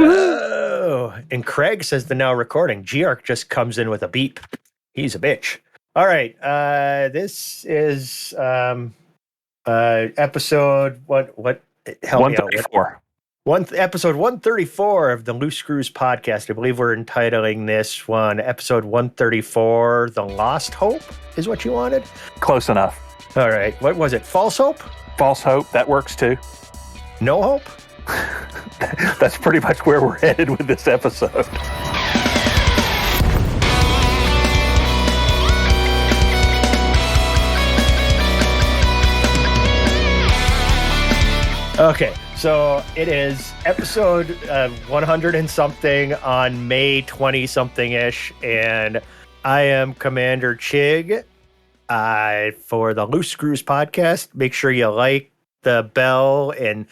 Oh, and Craig says the now recording. Geark just comes in with a beep. He's a bitch. All right. This is episode what help me out. Episode 134 of the Loose Screws podcast. I believe we're entitling this one episode 134, The Lost Hope is what you wanted? Close enough. All right. What was it? False Hope? False Hope. That works too. No Hope? That's pretty much where we're headed with this episode. Okay, so it is episode 100 and something on May 20 something-ish, and I am Commander Chig for the Loose Screws podcast. Make sure you like the bell and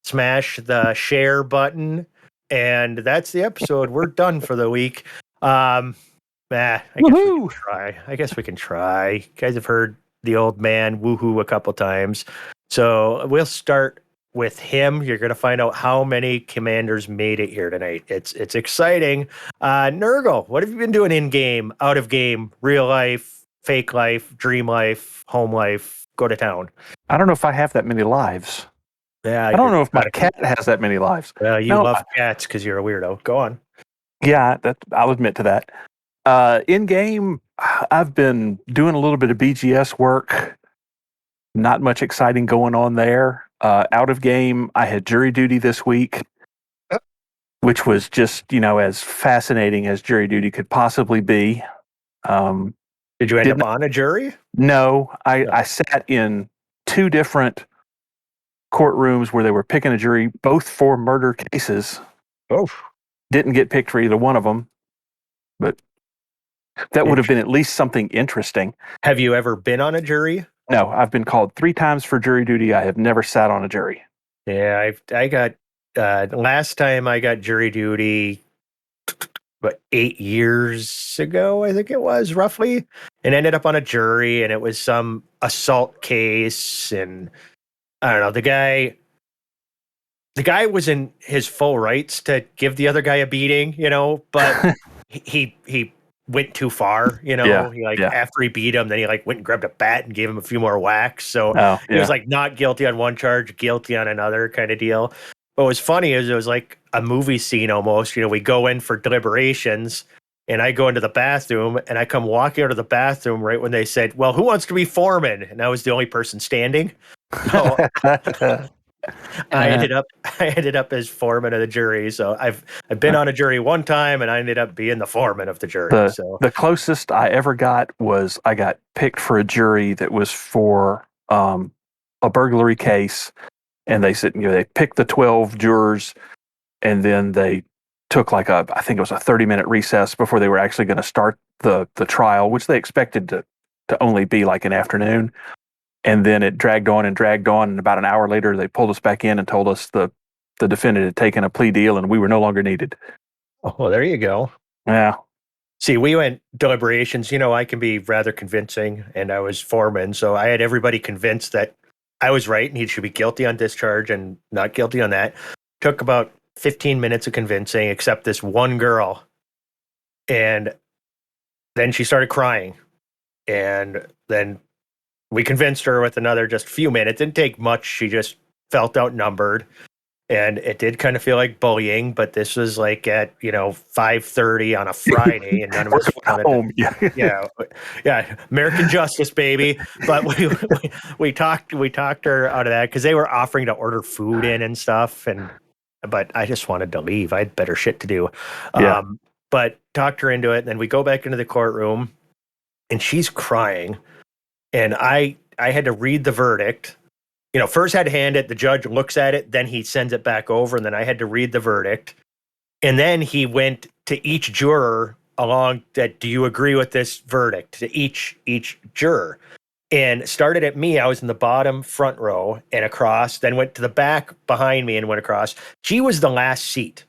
smash the share button, and that's the episode. We're done for the week. I guess we can try. You guys have heard the old man woohoo a couple times, so we'll start with him. You're going to find out how many commanders made it here tonight. It's exciting. Nurgle, what have you been doing in game, out of game, real life, fake life, dream life, home life? Go to town. I don't know if I have that many lives. Yeah, I don't know if my cat has that many lives. Well, you love cats because you're a weirdo. Go on. Yeah, I'll admit to that. In game, I've been doing a little bit of BGS work. Not much exciting going on there. Out of game, I had jury duty this week, which was just, as fascinating as jury duty could possibly be. Did you end up on a jury? No, I sat in two different courtrooms where they were picking a jury, both for murder cases. Oh. Didn't get picked for either one of them, but that would have been at least something interesting. Have you ever been on a jury? No, I've been called 3 times for jury duty. I have never sat on a jury. Yeah, I got last time I got jury duty, 8 years ago, I think it was roughly, and ended up on a jury, and it was some assault case, and I don't know, the guy was in his full rights to give the other guy a beating, but he went too far, after he beat him, then he went and grabbed a bat and gave him a few more whacks. So he was not guilty on one charge, guilty on another kind of deal. But what was funny is it was like a movie scene almost. We go in for deliberations and I go into the bathroom and I come walking out of the bathroom right when they said, well, who wants to be foreman? And I was the only person standing. So I ended up as foreman of the jury. So I've been on a jury one time and I ended up being the foreman of the jury. The closest I ever got was I got picked for a jury that was for a burglary case, and they said they picked the 12 jurors, and then they took I think it was a 30-minute recess before they were actually going to start the trial, which they expected to only be an afternoon. And then it dragged on, and about an hour later, they pulled us back in and told us the defendant had taken a plea deal and we were no longer needed. Oh, well, there you go. Yeah. See, we went deliberations. I can be rather convincing, and I was foreman, so I had everybody convinced that I was right and he should be guilty on discharge and not guilty on that. Took about 15 minutes of convincing, except this one girl. And then she started crying. And then we convinced her with another just few minutes. Didn't take much. She just felt outnumbered. And it did kind of feel like bullying, but this was at 5:30 on a Friday, and none of us wanted home. Yeah, American justice, baby. But we talked her out of that because they were offering to order food in and stuff, but I just wanted to leave. I had better shit to do. Yeah. But talked her into it, and then we go back into the courtroom, and she's crying, and I had to read the verdict. First had to hand it, the judge looks at it, then he sends it back over, and then I had to read the verdict. And then he went to each juror along that, do you agree with this verdict? To each juror. And started at me, I was in the bottom front row and across, then went to the back behind me and went across. She was the last seat.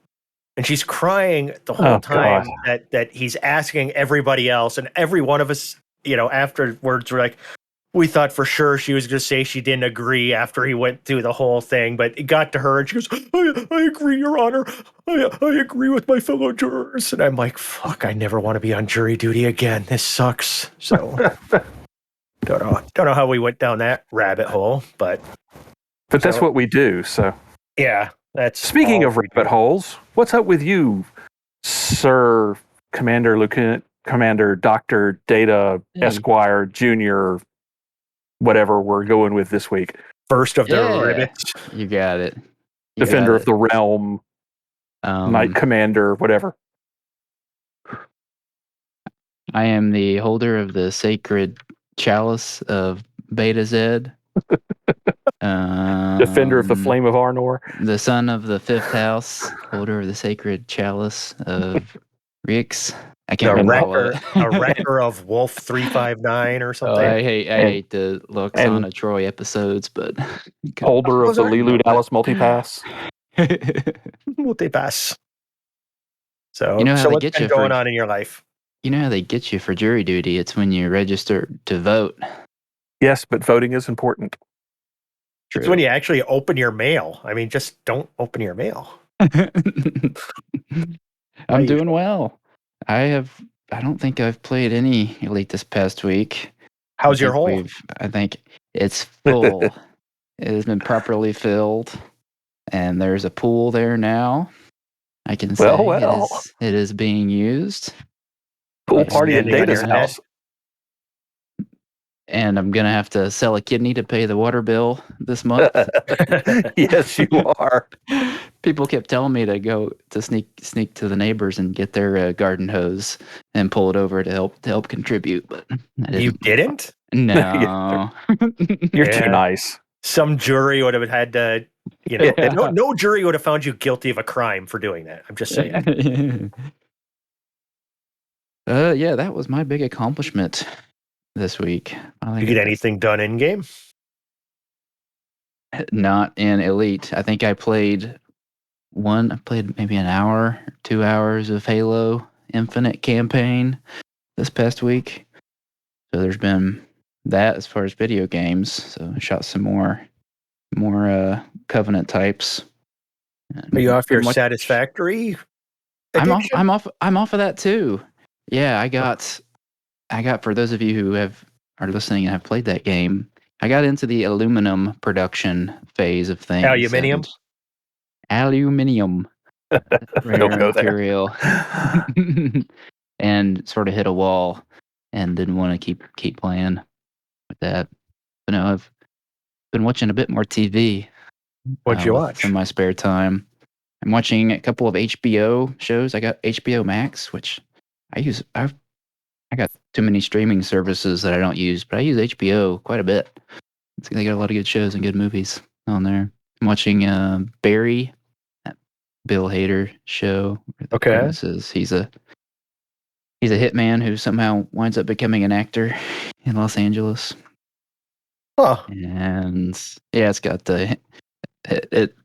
And she's crying the whole time that he's asking everybody else, and every one of us, afterwards we're like, we thought for sure she was going to say she didn't agree after he went through the whole thing, but it got to her and she goes, I agree, Your Honor. I agree with my fellow jurors. And I'm like, fuck, I never want to be on jury duty again. This sucks. So don't know how we went down that rabbit hole, but that's what we do. So yeah, that's speaking of rabbit holes. What's up with you, Sir Commander, Lieutenant Commander, Doctor, Data, Esquire, Junior, whatever we're going with this week? First of the ribbits. You got it. Defender of the Realm, Knight Commander, whatever. I am the holder of the sacred chalice of Beta Z. Defender of the Flame of Arnor. The son of the fifth house, holder of the sacred chalice of Rix. I can't remember a wrecker of Wolf 359 or something. I hate the Loxana Troy episodes, but holder of the Lilu Dallas multipass. Multipass. So you know how what's been going on in your life? You know how they get you for jury duty? It's when you register to vote. Yes, but voting is important. True. It's when you actually open your mail. I mean, just don't open your mail. I'm doing well. I don't think I've played any Elite this past week. How's your hole? I think it's full. It has been properly filled, and there's a pool there now. I can say it is being used. Pool party at Data's house. And I'm going to have to sell a kidney to pay the water bill this month. Yes, you are. People kept telling me to go to sneak to the neighbors and get their garden hose and pull it over to help contribute, but I didn't. You didn't? No. You're too nice. Some jury would have had to, no jury would have found you guilty of a crime for doing that. I'm just saying. Yeah, that was my big accomplishment this week. Did you get anything done in game? Not in Elite. I think I played maybe an hour, 2 hours of Halo Infinite campaign this past week. So there's been that as far as video games. So I shot some more Covenant types. Are you off your Satisfactory addiction? I'm off of that too. Yeah, I got for those of you who are listening and have played that game, I got into the aluminum production phase of things. Aluminium. Rare material. And sort of hit a wall and didn't want to keep playing with that. But no, I've been watching a bit more TV. What'd you watch? In my spare time. I'm watching a couple of HBO shows. I got HBO Max, which I use. I got too many streaming services that I don't use, but I use HBO quite a bit. They got a lot of good shows and good movies on there. I'm watching Barry, that Bill Hader show. Okay. He's a hitman who somehow winds up becoming an actor in Los Angeles. Huh. And yeah, it's got it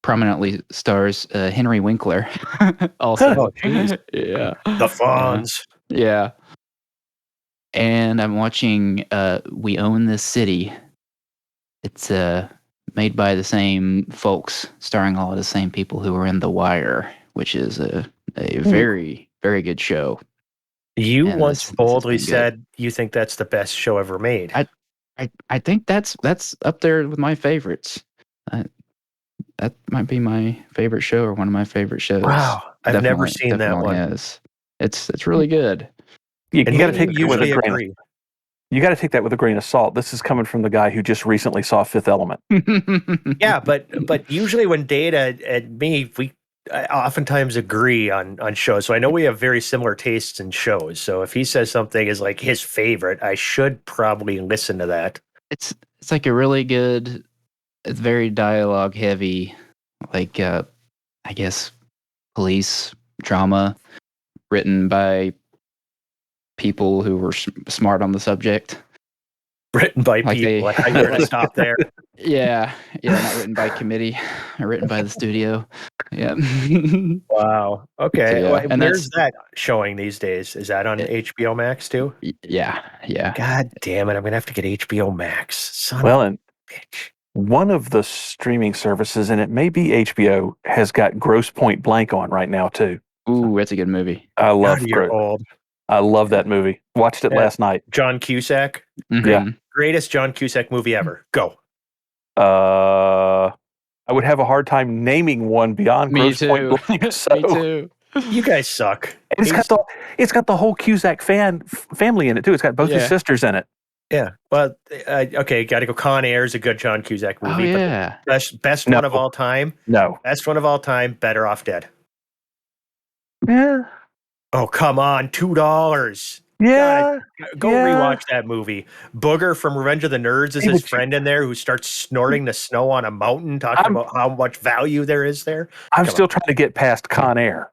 prominently stars Henry Winkler also. Oh, geez. Yeah. The Fonz. Yeah. And I'm watching We Own This City. It's made by the same folks, starring all of the same people who were in The Wire, which is a very, very good show. You once boldly said you think that's the best show ever made. I think that's up there with my favorites. That might be my favorite show or one of my favorite shows. Wow, I've never seen that one. It's really good. You got to take it with a grain. You got to take that with a grain of salt. This is coming from the guy who just recently saw Fifth Element. Yeah, but usually when Data and me, I oftentimes agree on shows. So I know we have very similar tastes in shows. So if he says something is like his favorite, I should probably listen to that. It's like a really good. It's very dialogue heavy, like I guess police drama written by people who were smart on the subject. Written by people. I thought you were going to stop there. Yeah, not written by committee, written by the studio. Yeah. Wow. So Okay. yeah, and Where's that's that showing these days? Is that on HBO Max too? yeah. God damn it! I'm gonna have to get HBO Max. Son Well, of and a bitch. one of the streaming services, and it may be HBO, has got Gross Point Blank on right now too. Ooh, that's a good movie. I love God, you're old. I love that movie. Watched it last night. John Cusack. Yeah. Greatest John Cusack movie ever. Go. I would have a hard time naming one beyond Me Gross Point too. Blank. So. Me too. You guys suck. And it's got the whole Cusack family in it too. It's got both his sisters in it. Yeah. Well, okay. Got to go. Con Air is a good John Cusack movie. Oh yeah. But best one of all time. No. Best one of all time. Better Off Dead. Yeah. Oh, come on. $2. Yeah. Go rewatch that movie. Booger from Revenge of the Nerds is his friend in there who starts snorting the snow on a mountain, talking about how much value there is there. I'm still trying to get past Con Air.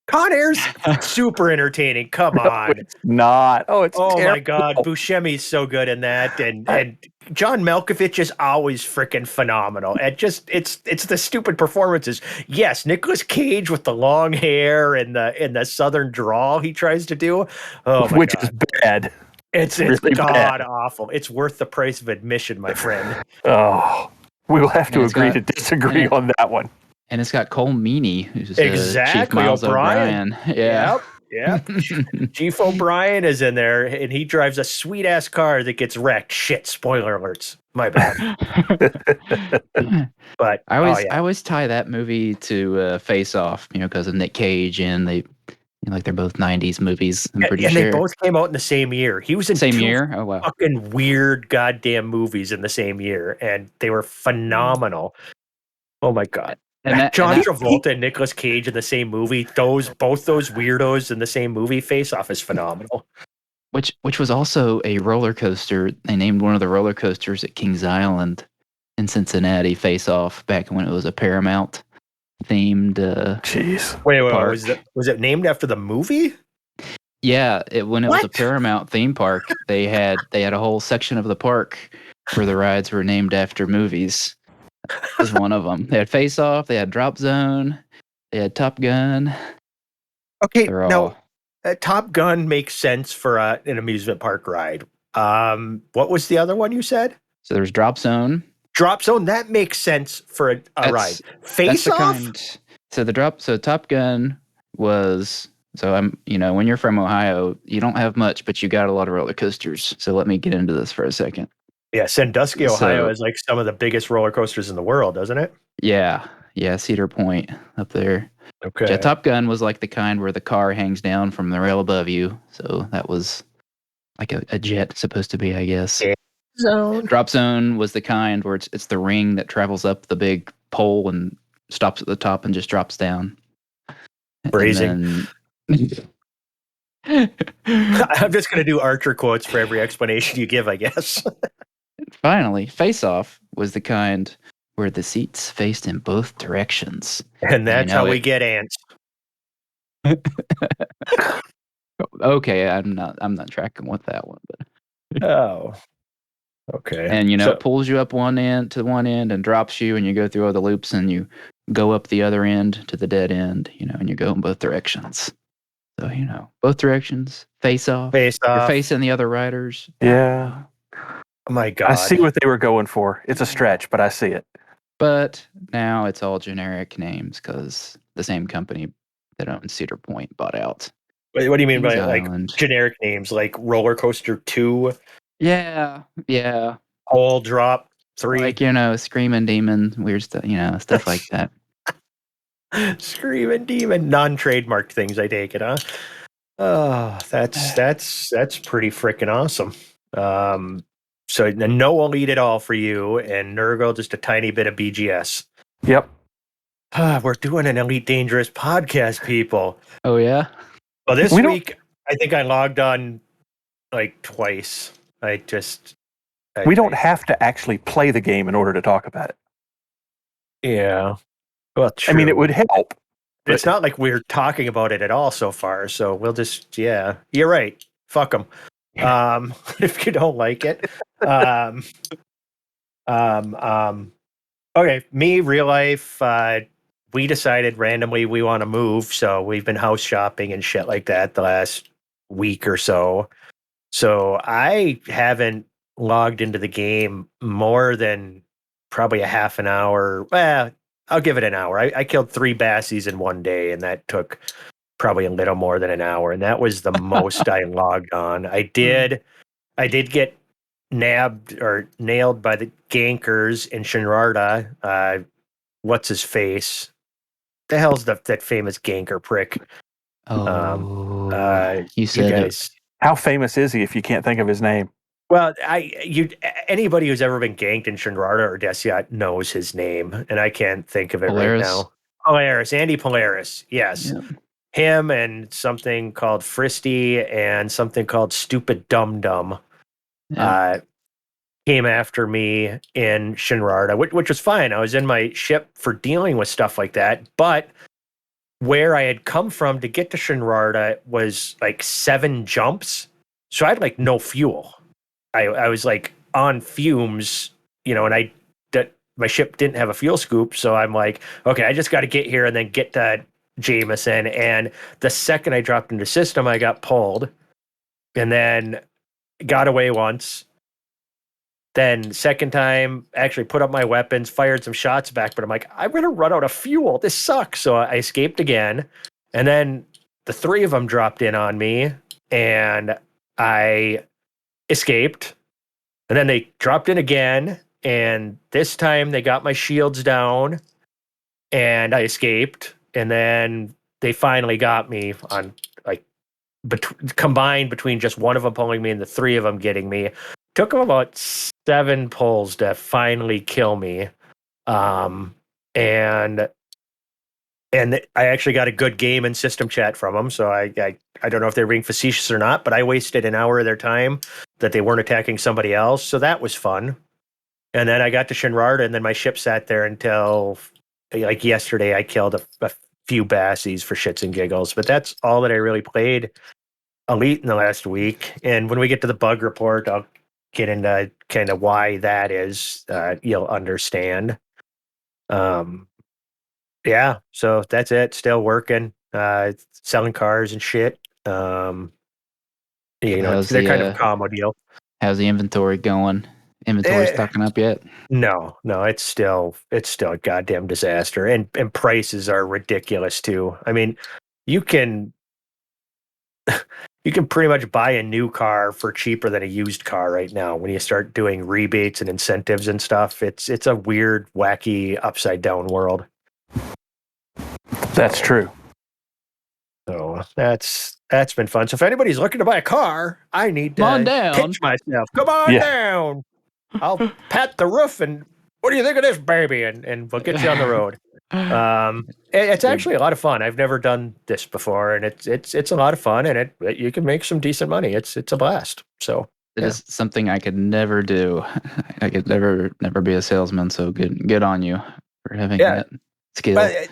Con Air's super entertaining. Come on. No, it's not. Oh, it's terrible. My God. Buscemi's so good in that. And John Malkovich is always freaking phenomenal. And just it's the stupid performances. Yes, Nicolas Cage with the long hair and the southern drawl he tries to do. Oh my Which God. is bad. It's really god bad. awful. It's worth the price of admission, my friend. Oh, we will have to agree to disagree on that one. And it's got Cole Meany, who's Chief Miles O'Brien. Yeah. Yep. Chief O'Brien is in there, and he drives a sweet ass car that gets wrecked. Shit! Spoiler alerts. My bad. But I always tie that movie to Face Off, because of Nick Cage, and they, they're both '90s movies. I'm pretty sure. And they both came out in the same year. He was in same year. Oh wow! Fucking weird goddamn movies in the same year, and they were phenomenal. Oh my God. John Travolta and Nicolas Cage in the same movie. Both those weirdos in the same movie. Face Off is phenomenal. Which was also a roller coaster. They named one of the roller coasters at Kings Island in Cincinnati Face Off back when it was a Paramount themed. Jeez. Wait. Was it named after the movie? Yeah, when it was a Paramount theme park, they had a whole section of the park where the rides were named after movies. Was one of them. They had Face Off. They had Drop Zone. They had Top Gun. Okay, now Top Gun makes sense for an amusement park ride. What was the other one you said? So there's Drop Zone. Drop Zone, that makes sense for a ride. Face Off. So Top Gun was. So when you're from Ohio, you don't have much, but you got a lot of roller coasters. So let me get into this for a second. Yeah, Sandusky, Ohio is like some of the biggest roller coasters in the world, doesn't it? Yeah, Cedar Point up there. Okay. Yeah, Top Gun was like the kind where the car hangs down from the rail above you. So that was like a jet supposed to be, I guess. Zone. Drop Zone was the kind where it's the ring that travels up the big pole and stops at the top and just drops down. Phrasing. I'm just going to do Archer quotes for every explanation you give, I guess. Finally, Face Off was the kind where the seats faced in both directions. And that's how we get ants. Okay, I'm not tracking with that one, but oh. Okay. And it pulls you up one end and drops you, and you go through all the loops and you go up the other end to the dead end, and you go in both directions. So, both directions, face off. You're facing the other riders. Yeah. Oh my God. I see what they were going for. It's a stretch, but I see it. But now it's all generic names because the same company that owns Cedar Point bought out. What do you mean by like generic names, like Roller Coaster 2? Yeah. Hole Drop 3. Like, Screaming Demon, weird stuff, stuff like that. Screaming Demon, non-trademarked things, I take it, huh? Oh, that's pretty freaking awesome. So no Elite at all for you, and Nurgle just a tiny bit of BGS. Yep. We're doing an Elite Dangerous podcast, people. Oh yeah. Well, this week I think I logged on like twice. We don't have to actually play the game in order to talk about it. Yeah. Well, true. I mean, it would help. It's not like we're talking about it at all so far. So we'll just, you're right. Fuck them. If you don't like it. Okay, me, real life, we decided randomly we want to move, so we've been house shopping and shit like that the last week or so. So I haven't logged into the game more than probably a half an hour. Well, I'll give it an hour. I killed 3 bassies in one day, and that took probably a little more than an hour, and that was the most I logged on. I did get nabbed or nailed by the gankers in Shinrarta. What's his face? The hell's that famous ganker prick? Oh, you You said it. guys. How famous is he if you can't think of his name? Well, anybody who's ever been ganked in Shinrarta or Desiat knows his name, and I can't think of it right Polaris. now. Polaris, Andy Polaris, yes. Yeah. Him and something called Fristy and something called Stupid Dum Dum Yeah. came after me in Shinrarta, which was fine. I was in my ship for dealing with stuff like that, but where I had come from to get to Shinrarta was like 7 jumps, so I had like no fuel. I was like on fumes, and my ship didn't have a fuel scoop, so I'm like, okay, I just got to get here and then get to Jameson. And the second I dropped into system, I got pulled, and then got away once. Then second time, actually put up my weapons, fired some shots back, but I'm like, I'm gonna run out of fuel. This sucks. So I escaped again, and then the 3 of them dropped in on me, and I escaped. And then they dropped in again, and this time they got my shields down, and I escaped. And then they finally got me on like combined between just one of them pulling me and the 3 of them getting me. Took them about 7 pulls to finally kill me, and I actually got a good game in system chat from them. So I don't know if they're being facetious or not, but I wasted an hour of their time that they weren't attacking somebody else. So that was fun. And then I got to Shinrarta, and then my ship sat there until like yesterday. I killed a few bassies for shits and giggles, but that's all that I really played Elite in the last week. And when we get to the bug report, I'll get into kind of why that is. You'll understand. Yeah, so that's it. Still working, selling cars and shit. They're kind of a combo deal. How's the inventory going? Inventory stocking up yet? No, it's still a goddamn disaster, and prices are ridiculous too. I mean, you can pretty much buy a new car for cheaper than a used car right now when you start doing rebates and incentives and stuff. It's a weird, wacky, upside down world. That's true. So that's been fun. So if anybody's looking to buy a car, I need to pitch myself. Come on down. I'll pat the roof and what do you think of this, baby? And we'll get you on the road. It's actually a lot of fun. I've never done this before, and it's a lot of fun, and you can make some decent money. It's a blast. So it is something I could never do. I could never be a salesman. So good on you for having that skill. But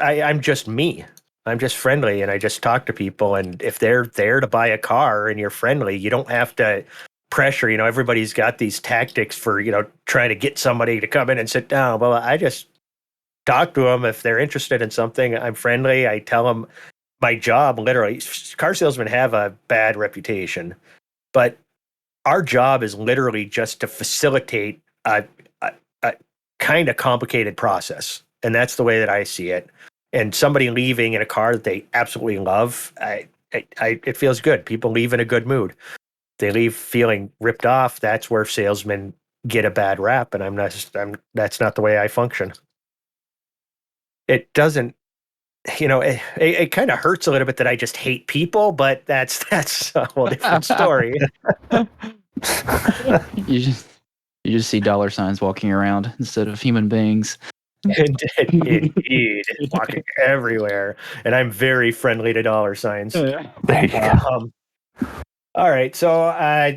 I'm just me. I'm just friendly, and I just talk to people. And if they're there to buy a car and you're friendly, you don't have to pressure. Everybody's got these tactics for trying to get somebody to come in and sit down. Well, I just talk to them if they're interested in something. I'm friendly. I tell them my job. Literally, car salesmen have a bad reputation, but our job is literally just to facilitate a kind of complicated process, and that's the way that I see it. And somebody leaving in a car that they absolutely love, it feels good. People leave in a good mood. They leave feeling ripped off. That's where salesmen get a bad rap, and that's not the way I function. It doesn't, it kind of hurts a little bit that I just hate people, but that's a whole different story. You just see dollar signs walking around instead of human beings. Indeed, walking everywhere, and I'm very friendly to dollar signs. There you go. All right, so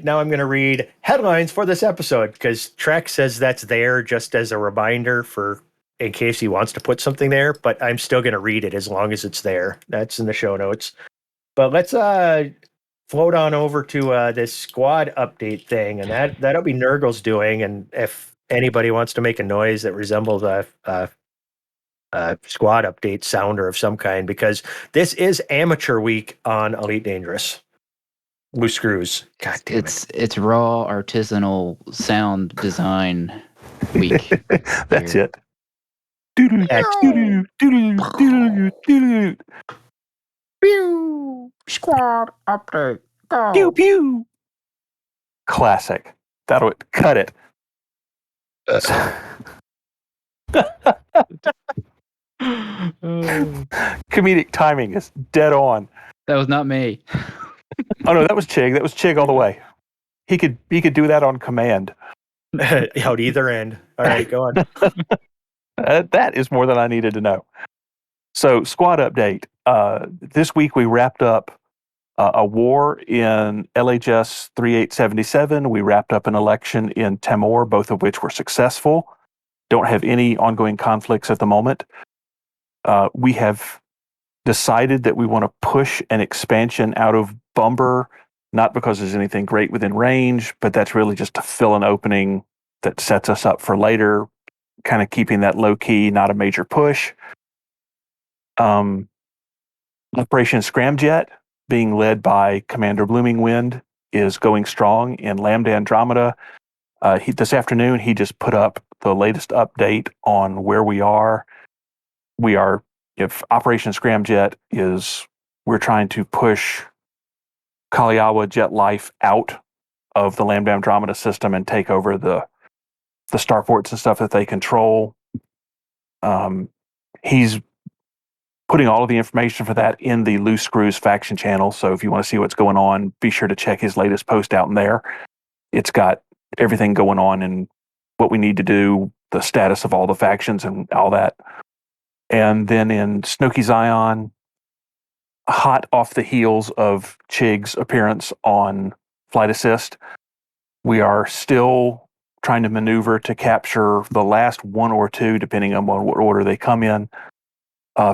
now I'm going to read headlines for this episode because Trek says that's there just as a reminder in case he wants to put something there, but I'm still going to read it as long as it's there. That's in the show notes. But let's float on over to this squad update thing, and that'll be Nurgle's doing. And if anybody wants to make a noise that resembles a squad update sounder of some kind, because this is amateur week on Elite Dangerous. Loose screws. God damn it. It's raw artisanal sound design week. That's here. it. Pew! Squad update. Go. Pew pew. Classic. That'll cut it. Comedic timing is dead on. That was not me. Oh no, that was Chig. That was Chig all the way. He could do that on command. Out either end. All right, go on. That is more than I needed to know. So, squad update. This week we wrapped up a war in LHS 3877. We wrapped up an election in Tamor, both of which were successful. Don't have any ongoing conflicts at the moment. We have decided that we want to push an expansion out of Bumbur, not because there's anything great within range, but that's really just to fill an opening that sets us up for later, kind of keeping that low key, not a major push. Operation ScramJet, being led by Commander Bloomingwind, is going strong in Lambda Andromeda. This afternoon, he just put up the latest update on where we are. If Operation ScramJet we're trying to push Kaliawa Jet Life out of the Lambda Andromeda system and take over the starports and stuff that they control. He's putting all of the information for that in the Loose Screws faction channel. So if you want to see what's going on, be sure to check his latest post out in there. It's got everything going on and what we need to do, the status of all the factions and all that. And then in Snoqui Xian, hot off the heels of Chig's appearance on Flight Assist, we are still trying to maneuver to capture the last one or two, depending on what order they come in,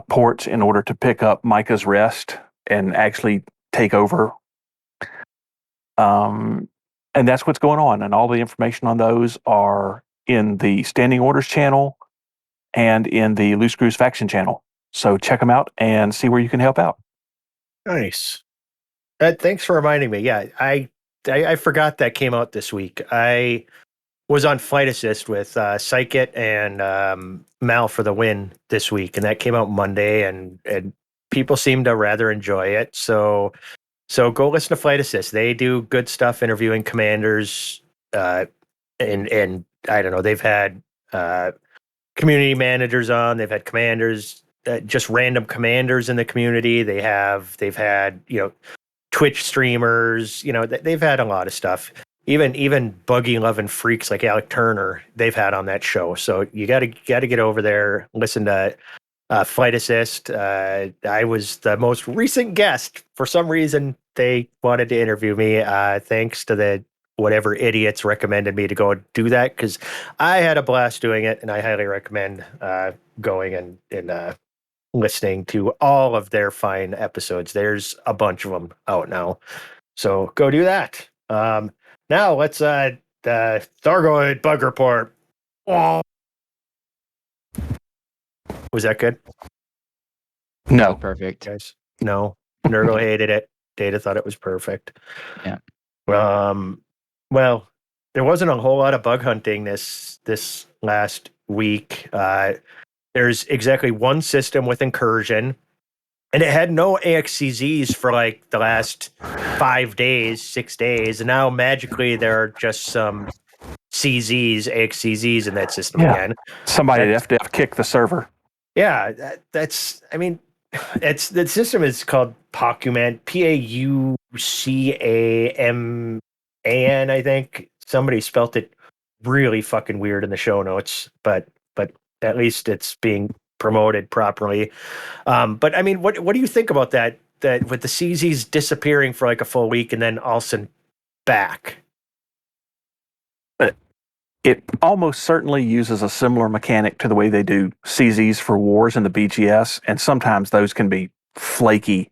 ports in order to pick up Myka's rest and actually take over. And that's what's going on. And all the information on those are in the Standing Orders channel and in the Loose Screws faction channel. So check them out and see where you can help out. Nice. Thanks for reminding me. Yeah, I forgot that came out this week. I was on Flight Assist with Psychit and Mal for the win this week, and that came out Monday, and people seem to rather enjoy it. So go listen to Flight Assist. They do good stuff interviewing commanders, and I don't know, they've had community managers on, they've had commanders, just random commanders in the community. They've had, Twitch streamers, they've had a lot of stuff. Even buggy loving freaks like Alec Turner, they've had on that show. So you got to get over there, listen to Flight Assist. I was the most recent guest. For some reason, they wanted to interview me. Thanks to whatever idiots recommended me to go do that, because I had a blast doing it, and I highly recommend going and listening to all of their fine episodes. There's a bunch of them out now, so go do that. Now let's the Thargoid Bug Report. Oh. Was that good? No. Perfect. Guys, no. Nurgle hated it. Data thought it was perfect. Yeah. Well, there wasn't a whole lot of bug hunting this last week. There's exactly one system with incursion, and it had no AXCZs for like the last 6 days, and now magically there are just some AXCZs in that system again. Somebody have to kick the server. Yeah, the system is called Paucuman, Paucaman, I think. Somebody spelt it really fucking weird in the show notes, but at least it's being promoted properly. But I mean, what do you think about that with the CZs disappearing for like a full week and then all of a sudden back? It almost certainly uses a similar mechanic to the way they do CZs for wars in the BGS, and sometimes those can be flaky.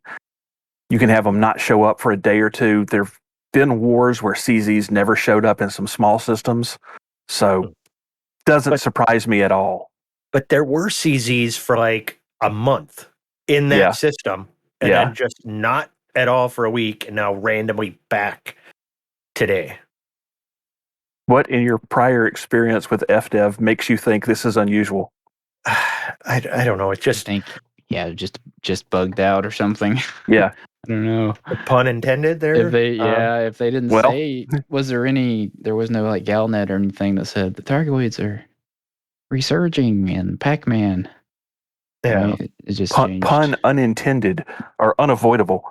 You can have them not show up for a day or two. There've been wars where CZs never showed up in some small systems. So Doesn't surprise me at all. But there were CZs for like a month in that system, and then just not at all for a week, and now randomly back today. What in your prior experience with FDev makes you think this is unusual? I don't know. It just just bugged out or something. Yeah. I don't know. Pun intended there. If they didn't say, there was no like Galnet or anything that said the Thargoids are resurging in Pac-Man. Yeah. Right? It just changed. Pun unintended or unavoidable.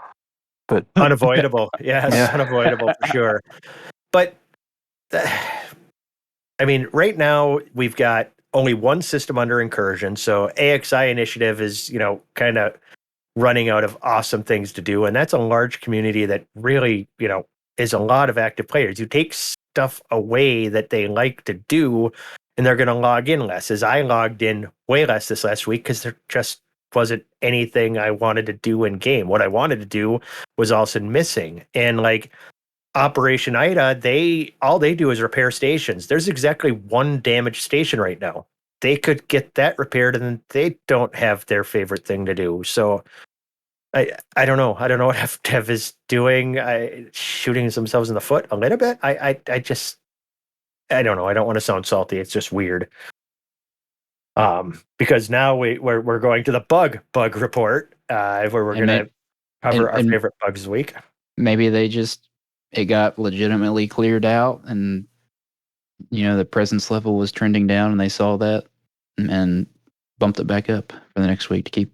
But unavoidable. Yes, unavoidable for sure. But I mean, right now we've got only one system under incursion. So AXI initiative is, kind of running out of awesome things to do. And that's a large community that really, is a lot of active players. You take stuff away that they like to do, and they're going to log in less. As I logged in way less this last week because there just wasn't anything I wanted to do in game. What I wanted to do was also missing. And like Operation Ida, all they do is repair stations. There's exactly one damaged station right now. They could get that repaired, and they don't have their favorite thing to do. So I don't know. I don't know what FDev is doing. Shooting themselves in the foot a little bit. I don't know. I don't want to sound salty. It's just weird. Because now we're going to the bug report, where we're going to cover our favorite bugs of the week. Maybe it got legitimately cleared out, and the presence level was trending down, and they saw that and bumped it back up for the next week to keep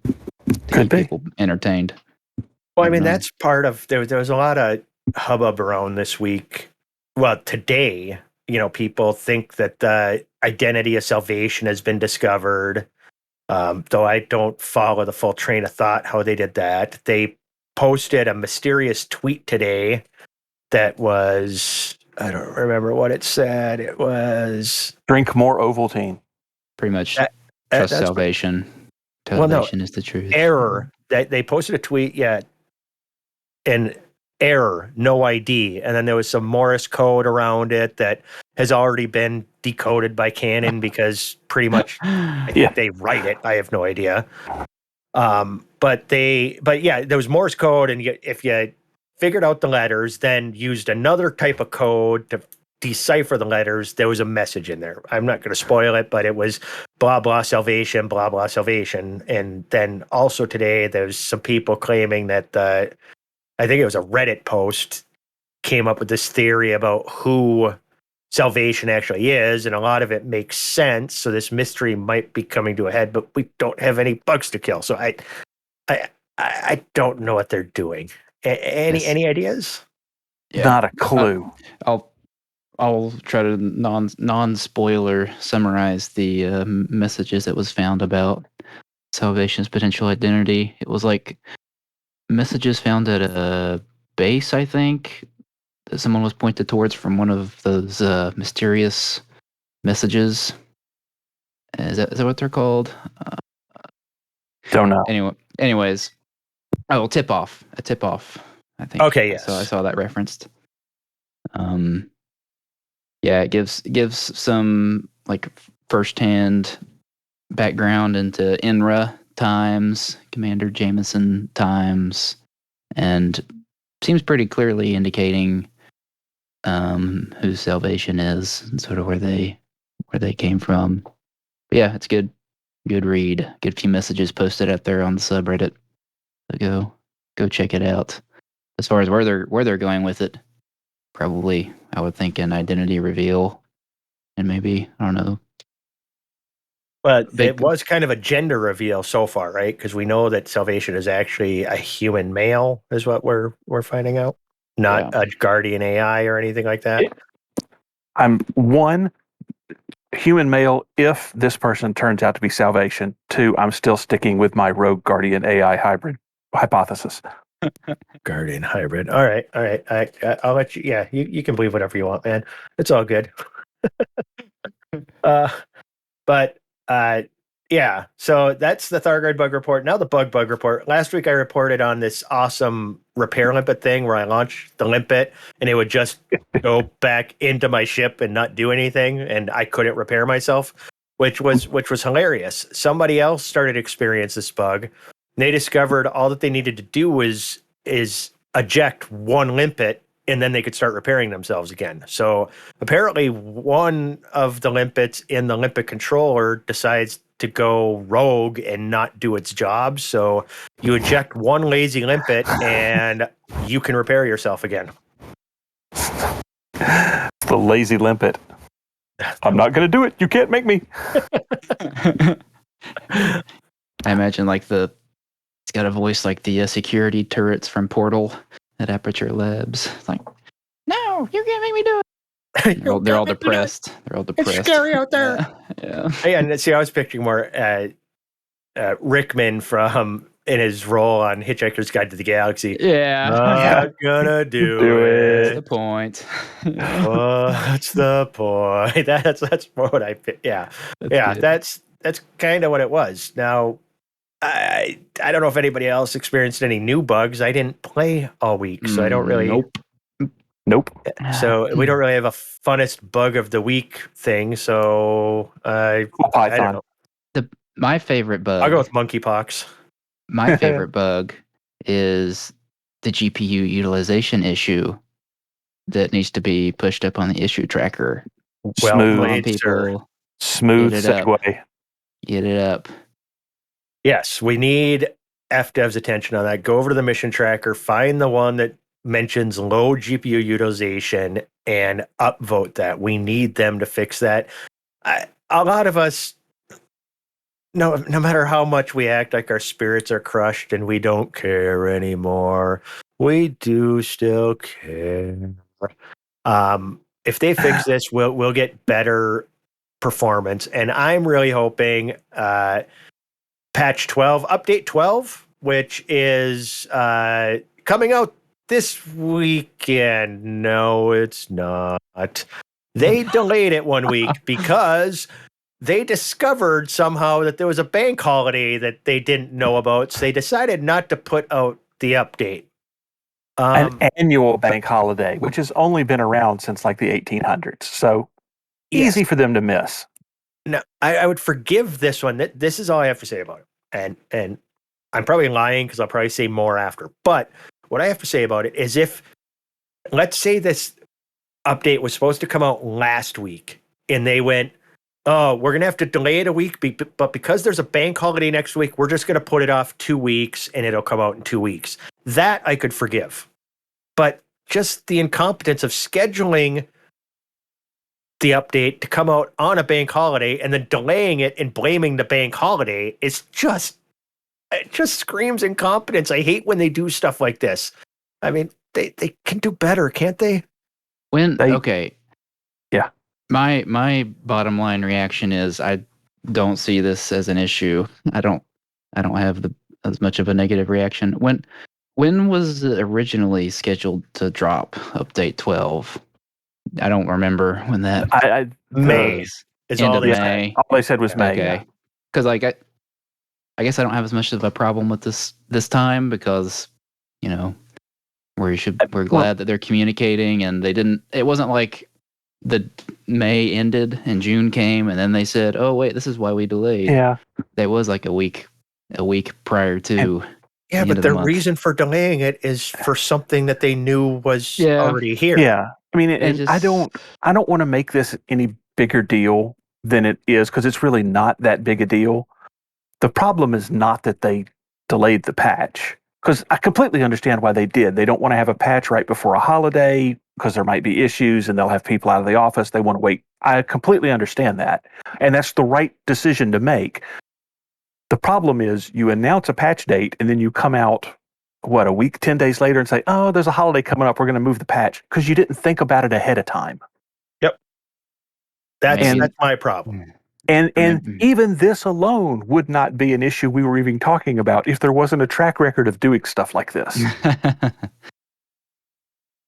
people entertained. Well, I mean, that's part of there was a lot of hubbub around this week. Well, today, people think that the identity of salvation has been discovered. Though I don't follow the full train of thought how they did that. They posted a mysterious tweet today that was, I don't remember what it said. It was drink more Ovaltine. Pretty much trust salvation. Salvation is the truth. Error. They posted a tweet, and error, no ID. And then there was some Morse code around it that has already been decoded by Canon because pretty much I think they write it. I have no idea. But there was Morse code, and if you figured out the letters, then used another type of code to decipher the letters, there was a message in there. I'm not going to spoil it, but it was blah, blah, salvation, blah, blah, salvation. And then also today, there's some people claiming that I think it was a Reddit post came up with this theory about who salvation actually is, and a lot of it makes sense. So this mystery might be coming to a head, but we don't have any bugs to kill. So I don't know what they're doing. Any ideas? Yeah. Not a clue. I'll try to non-spoiler summarize the messages that was found about salvation's potential identity. It was like messages found at a base, I think, that someone was pointed towards from one of those mysterious messages. Is that what they're called? Don't know. Anyways, a tip-off, I think. Okay, yes. So I saw that referenced. It gives some like first-hand background into INRA times, Commander Jameson times, and seems pretty clearly indicating who salvation is and sort of where they came from. But yeah, it's good read. Good few messages posted out there on the subreddit. So go check it out. As far as where they're going with it, probably I would think an identity reveal, and maybe I don't know. But it was kind of a gender reveal so far, right? Because we know that salvation is actually a human male, is what we're finding out, not a guardian AI or anything like that. I'm one human male if this person turns out to be salvation. Two, I'm still sticking with my rogue guardian AI hybrid hypothesis. Guardian hybrid. All right. I'll let you. Yeah, you can believe whatever you want, man. It's all good. But Yeah, so that's the Thargoid Bug Report. Now the Bug Report. Last week I reported on this awesome repair limpet thing where I launched the limpet and it would just go back into my ship and not do anything, and I couldn't repair myself, which was hilarious. Somebody else started to experience this bug. They discovered all that they needed to do is eject one limpet, and then they could start repairing themselves again. So apparently one of the limpets in the limpet controller decides to go rogue and not do its job. So you eject one lazy limpet and you can repair yourself again. The lazy limpet. I'm not going to do it. You can't make me. I imagine it's got a voice like the security turrets from Portal at Aperture Labs. It's like, no, you can't make me do it. They're all depressed. They're all depressed. It's scary out there. Yeah. And see, I was picturing more Rickman from in his role on Hitchhiker's Guide to the Galaxy. Yeah. Not gonna do it. That's the point. What's the point? That's what I picked. Yeah. Good. That's kind of what it was. Now, I don't know if anybody else experienced any new bugs. I didn't play all week, so I don't really. Nope. So we don't really have a funnest bug of the week thing. So I don't know. My favorite bug. I'll go with monkeypox. My favorite bug is the GPU utilization issue that needs to be pushed up on the issue tracker. Smooth segue. Get it up. Yes, we need FDev's attention on that. Go over to the mission tracker, find the one that mentions low GPU utilization, and upvote that. We need them to fix that. A lot of us, no matter how much we act like our spirits are crushed and we don't care anymore, we do still care. If they fix this, we'll get better performance, and I'm really hoping patch 12, update 12, which is coming out this weekend. No, it's not. They delayed it 1 week because they discovered somehow that there was a bank holiday that they didn't know about. So they decided not to put out the update. An annual bank holiday, which has only been around since like the 1800s. So easy for them to miss. No, I would forgive this one. This is all I have to say about it. And I'm probably lying because I'll probably say more after. But what I have to say about it is let's say this update was supposed to come out last week and they went, oh, we're going to have to delay it a week, but because there's a bank holiday next week, we're just going to put it off 2 weeks and it'll come out in 2 weeks. That I could forgive. But just the incompetence of scheduling the update to come out on a bank holiday and then delaying it and blaming the bank holiday is it just screams incompetence. I hate when they do stuff like this. I mean, they can do better, can't they? Yeah. My bottom line reaction is I don't see this as an issue. I don't have as much of a negative reaction. When was it originally scheduled to drop update 12? I don't remember when that. May is all they May. All they said was May. Okay, because I guess I don't have as much of a problem with this time because we're glad that they're communicating and they didn't. It wasn't like the May ended and June came and then they said, "Oh wait, this is why we delayed." Yeah, there was like a week prior to. Yeah, but the reason for delaying it is for something that they knew was already here. Yeah, I mean, I don't want to make this any bigger deal than it is because it's really not that big a deal. The problem is not that they delayed the patch because I completely understand why they did. They don't want to have a patch right before a holiday because there might be issues and they'll have people out of the office. They want to wait. I completely understand that, and that's the right decision to make. The problem is you announce a patch date and then you come out, a week, 10 days later and say, oh, there's a holiday coming up. We're going to move the patch because you didn't think about it ahead of time. Yep. That's my problem. And even this alone would not be an issue we were even talking about if there wasn't a track record of doing stuff like this.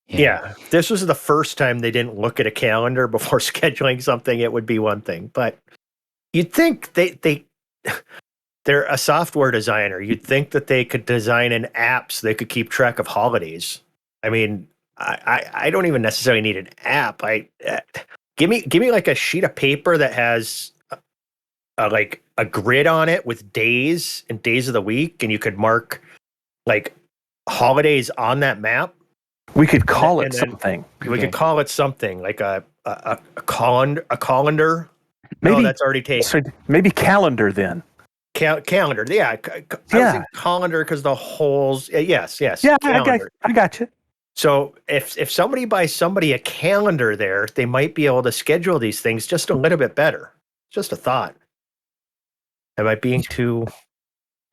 Yeah. If this was the first time they didn't look at a calendar before scheduling something, it would be one thing. But you'd think they they're a software designer. You'd think that they could design an app so they could keep track of holidays. I mean, I don't even necessarily need an app. Give me like a sheet of paper that has like a grid on it with days and days of the week, and you could mark like holidays on that map. We could call it something. We could call it something like a colander. Maybe that's already taken. So maybe calendar then. Calendar, yeah. I was thinking calendar because the holes. Yes. Yeah, I got you. So if somebody buys somebody a calendar there, they might be able to schedule these things just a little bit better. Just a thought. Am I being too?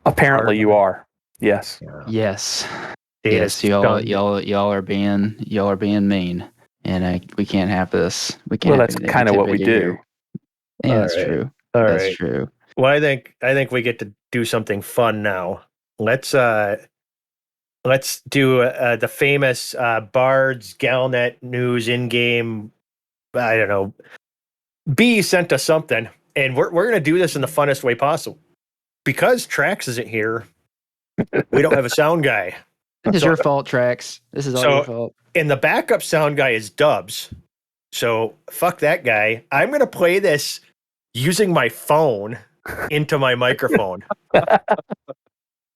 Apparently, you are. Yes. Yeah. Yes. Yes. Y'all are being mean, and we can't have this. We can't. Well, that's kind of what we do. Yeah, that's true. That's true. Well, I think we get to do something fun now. Let's do the famous Bard's Galnet news in-game. I don't know. B sent us something, and we're gonna do this in the funnest way possible. Because Trax isn't here, we don't have a sound guy. This is your fault, Trax. This is all your fault. And the backup sound guy is Dubs. So fuck that guy. I'm gonna play this using my phone into my microphone. Are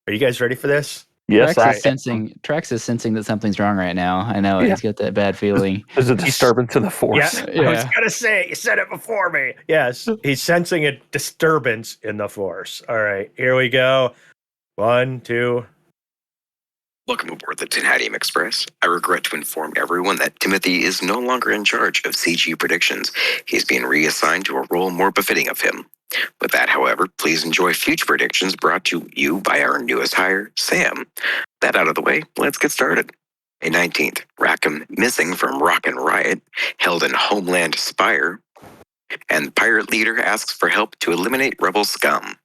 you guys ready for this? Yes, Trax is sensing that something's wrong right now. I know he's got that bad feeling. There's a disturbance in the force. Yeah, I was gonna say you said it before me. Yes, he's sensing a disturbance in the force. All right, here we go. 1, 2. Welcome aboard the Tenhadium Express. I regret to inform everyone that Timothy is no longer in charge of CG predictions. He's being reassigned to a role more befitting of him. With that, however, please enjoy future predictions brought to you by our newest hire, Sam. That out of the way, let's get started. May 19th, Rackham missing from Rockin' Riot, held in Homeland Spire, and Pirate Leader asks for help to eliminate rebel scum.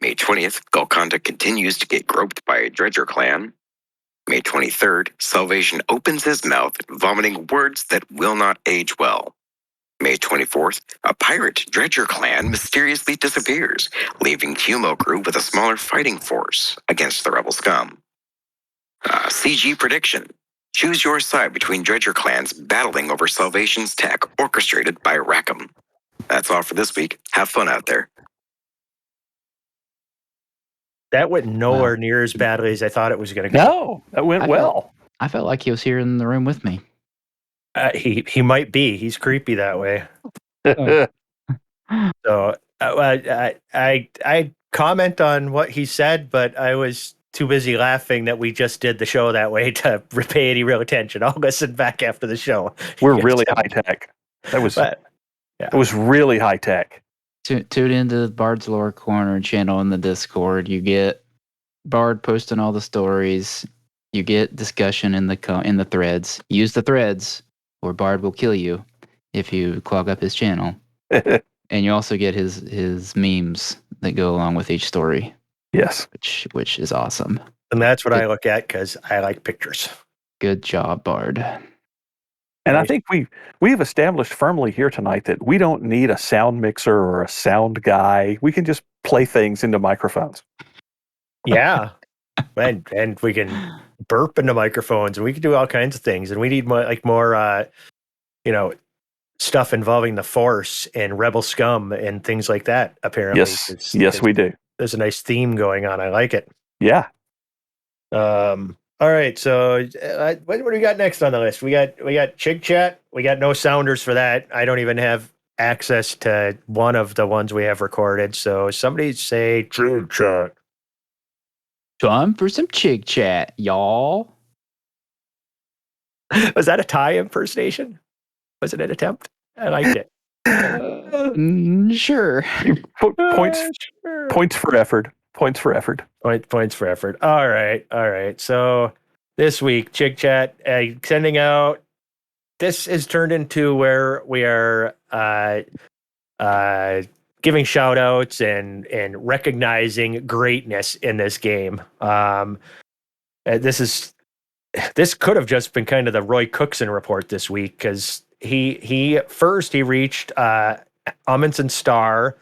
May 20th, Golconda continues to get groped by a Dredger clan. May 23rd, Salvation opens his mouth, vomiting words that will not age well. May 24th, a pirate Dredger clan mysteriously disappears, leaving Humo crew with a smaller fighting force against the rebel scum. CG prediction. Choose your side between Dredger clans battling over Salvation's tech orchestrated by Rackham. That's all for this week. Have fun out there. That went nowhere near as badly as I thought it was going to go. No, that went well. I felt like he was here in the room with me. He might be. He's creepy that way. So I comment on what he said, but I was too busy laughing that we just did the show that way to pay any real attention. I'll listen back after the show. We're really high tech. It was really high tech. Tune into the Bard's Lore Corner channel in the Discord. You get Bard posting all the stories. You get discussion in the threads. Use the threads, or Bard will kill you if you clog up his channel. And you also get his memes that go along with each story. Yes, which is awesome. And that's what I look at because I like pictures. Good job, Bard. And I think we've established firmly here tonight that we don't need a sound mixer or a sound guy. We can just play things into microphones. Yeah, and we can burp into microphones, and we can do all kinds of things. And we need more stuff involving the Force and Rebel Scum and things like that. Apparently, yes, we do. There's a nice theme going on. I like it. Yeah. All right, so what do we got next on the list? We got Chig Chat. We got no sounders for that. I don't even have access to one of the ones we have recorded. So somebody say Chig Chat. Time for some Chig Chat, y'all. Was that a Thai impersonation? Was it an attempt? I liked it. Sure. Points for effort. Points for effort. Points for effort. All right. So this week, Chig Chat sending out. This is turned into where we are giving shout outs and recognizing greatness in this game. This could have just been kind of the Roy Cookson report this week, because he reached Amundsen Star,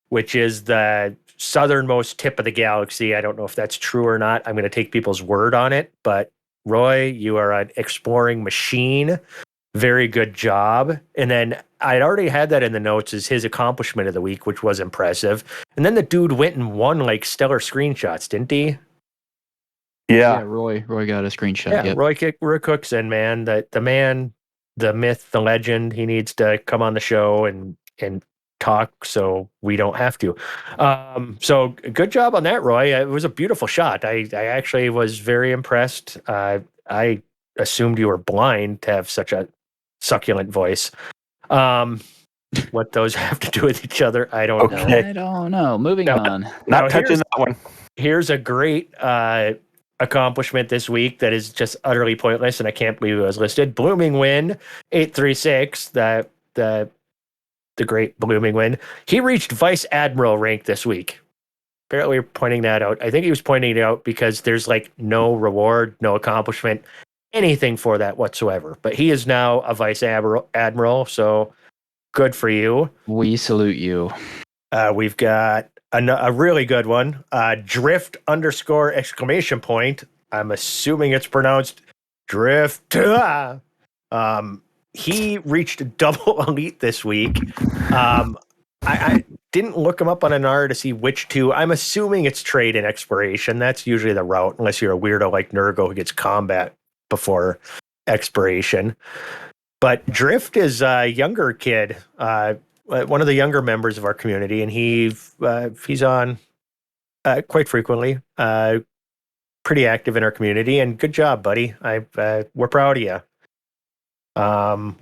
which is the southernmost tip of the galaxy. I don't know if that's true or not. I'm going to take people's word on it. But Roy, you are an exploring machine. Very good job. And then I'd already had that in the notes as his accomplishment of the week, which was impressive. And then the dude went and won like stellar screenshots, didn't he? Yeah, Roy got a screenshot. Yeah, yep. Roy Cookson, man, the man, the myth, the legend. He needs to come on the show and talk so we don't have to. So good job on that, Roy. It was a beautiful shot. I actually was very impressed. I assumed you were blind to have such a succulent voice. What those have to do with each other, I don't know. I don't know. Moving on. Not touching that one. Here's a great accomplishment this week that is just utterly pointless, and I can't believe it was listed. Bloomingwind 836, the great Bloomingwind. He reached Vice Admiral rank this week. Apparently, we're pointing that out. I think he was pointing it out because there's like no reward, no accomplishment, anything for that whatsoever. But he is now a Vice Admiral, so good for you. We salute you. We've got a really good one. Drift _! I'm assuming it's pronounced Drift. He reached double elite this week. I didn't look him up on an R to see which two. I'm assuming it's trade and exploration. That's usually the route, unless you're a weirdo like Nurgle who gets combat before exploration. But Drift is a younger kid, one of the younger members of our community, and he's on quite frequently. Pretty active in our community, and good job, buddy. We're proud of you.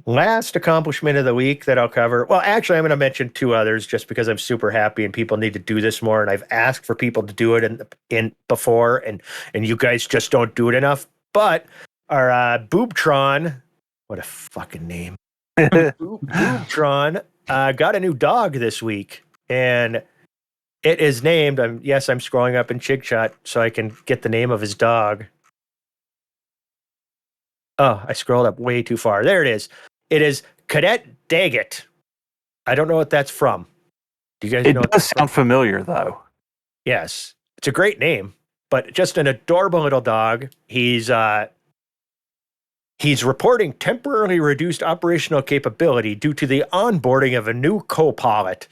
Last accomplishment of the week that I'll cover. Well, actually, I'm going to mention two others just because I'm super happy and people need to do this more. And I've asked for people to do it in before, and you guys just don't do it enough. But our Boobtron, what a fucking name, Boobtron, got a new dog this week, and it is named. I'm scrolling up in Chig Chat so I can get the name of his dog. Oh, I scrolled up way too far. There it is. It is Cadet Daggett. I don't know what that's from. Do you guys know? It does sound familiar, though. Yes. It's a great name, but just an adorable little dog. He's reporting temporarily reduced operational capability due to the onboarding of a new co-pilot,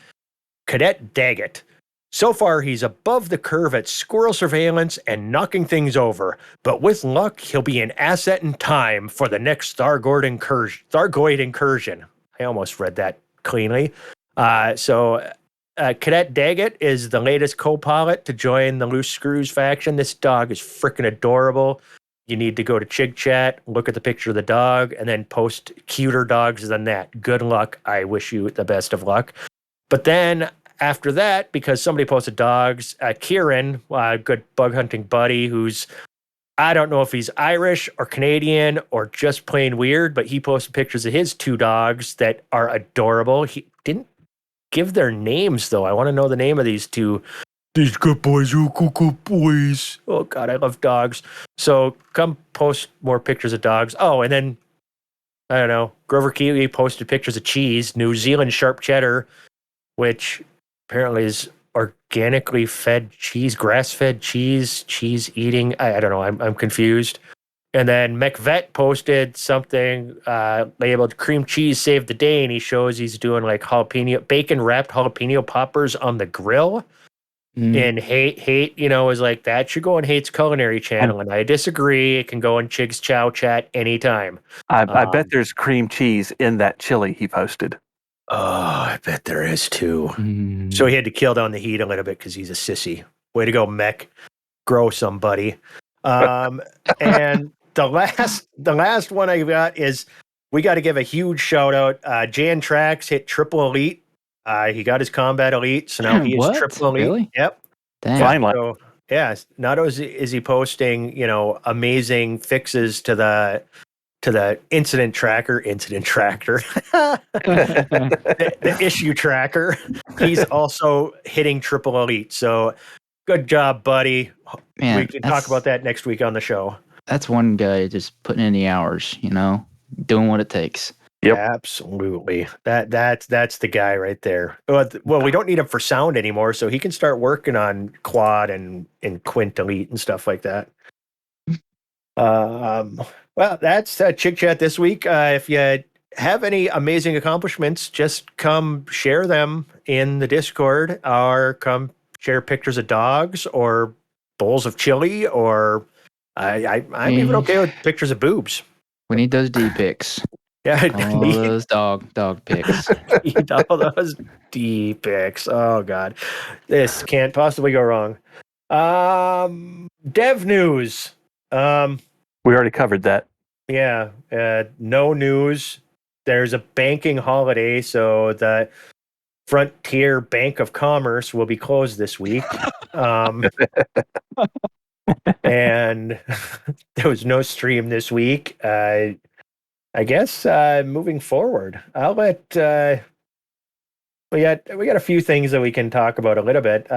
Cadet Daggett. So far, he's above the curve at squirrel surveillance and knocking things over, but with luck, he'll be an asset in time for the next Thargoid incursion. I almost read that cleanly. So Cadet Daggett is the latest co-pilot to join the Loose Screws faction. This dog is freaking adorable. You need to go to Chig Chat, look at the picture of the dog, and then post cuter dogs than that. Good luck. I wish you the best of luck. But then after that, because somebody posted dogs, Kieran, a good bug hunting buddy who's, I don't know if he's Irish or Canadian or just plain weird, but he posted pictures of his two dogs that are adorable. He didn't give their names, though. I want to know the name of these two. These good boys, good boys. Oh, God, I love dogs. So come post more pictures of dogs. Oh, and then, I don't know, Grover Kiwi posted pictures of cheese, New Zealand sharp cheddar, which apparently is organically fed cheese, grass-fed cheese eating. I don't know. I'm confused. And then McVet posted something labeled "Cream Cheese Saved the Day," and he shows he's doing like bacon-wrapped jalapeno poppers on the grill. And hate, is like, that should go on Hate's Culinary channel, and I disagree. It can go on Chig's Chow Chat anytime. I bet there's cream cheese in that chili he posted. Oh, I bet there is too. So he had to kill down the heat a little bit because he's a sissy. Way to go, Mech. Grow somebody. And the last one I got is, we got to give a huge shout out. Jan Trax hit triple elite. He got his combat elite, so now he is triple elite. Really? Yep. Dang. Finally. So, yeah, not only is he posting, amazing fixes to the incident tracker, the issue tracker. He's also hitting triple elite. So good job, buddy. Man, we can talk about that next week on the show. That's one guy just putting in the hours, doing what it takes. Yep. Absolutely. That's the guy right there. Well, we don't need him for sound anymore, so he can start working on Quad and Quint Elite and stuff like that. Well, that's Chig Chat this week. If you have any amazing accomplishments, just come share them in the Discord, or come share pictures of dogs or bowls of chili, or I'm even okay with pictures of boobs. We need those D pics. Yeah, all those dog pics. Need all those D pics. Oh God, this can't possibly go wrong. Dev news. We already covered that. Yeah, no news. There's a banking holiday, so the Frontier Bank of Commerce will be closed this week. And there was no stream this week. I guess moving forward, I'll let. We got a few things that we can talk about a little bit.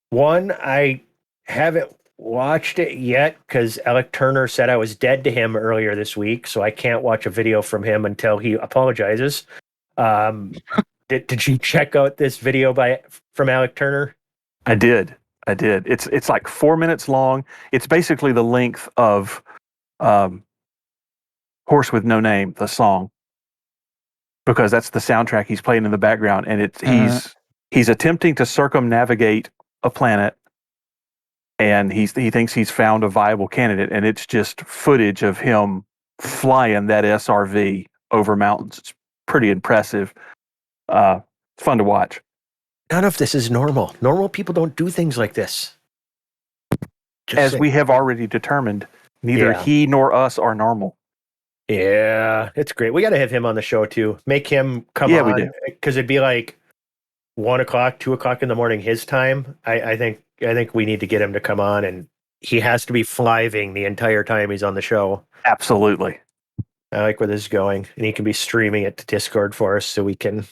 One, I haven't watched it yet because Alec Turner said I was dead to him earlier this week, so I can't watch a video from him until he apologizes. Did you check out this video from Alec Turner? I did. It's like 4 minutes long. It's basically the length of Horse with No Name, the song, because that's the soundtrack he's playing in the background, and he's attempting to circumnavigate a planet, and he thinks he's found a viable candidate, and it's just footage of him flying that SRV over mountains. It's pretty impressive. It's fun to watch. None of this is normal. Normal people don't do things like this. We have already determined, neither he nor us are normal. Yeah, it's great. We got to have him on the show too. Make him come on. We do. Because it'd be like 1 o'clock, 2 o'clock in the morning his time. I think we need to get him to come on, and he has to be fliving the entire time he's on the show. Absolutely. I like where this is going, and he can be streaming it to Discord for us, so we can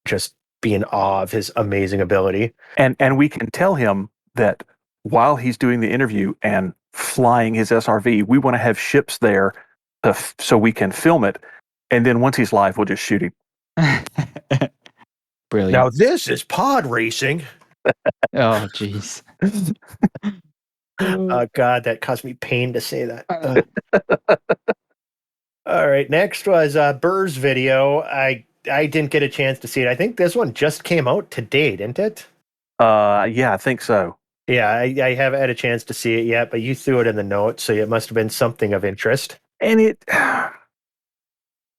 just be in awe of his amazing ability. And we can tell him that while he's doing the interview and flying his SRV, we want to have ships there so we can film it. And then once he's live, we'll just shoot him. Brilliant. Now this is pod racing. Oh, jeez. Oh, God, that caused me pain to say that. All right, next was Burr's video. I didn't get a chance to see it. I think this one just came out today, didn't it? Yeah, I think so. Yeah, I haven't had a chance to see it yet, but you threw it in the notes, so it must have been something of interest. And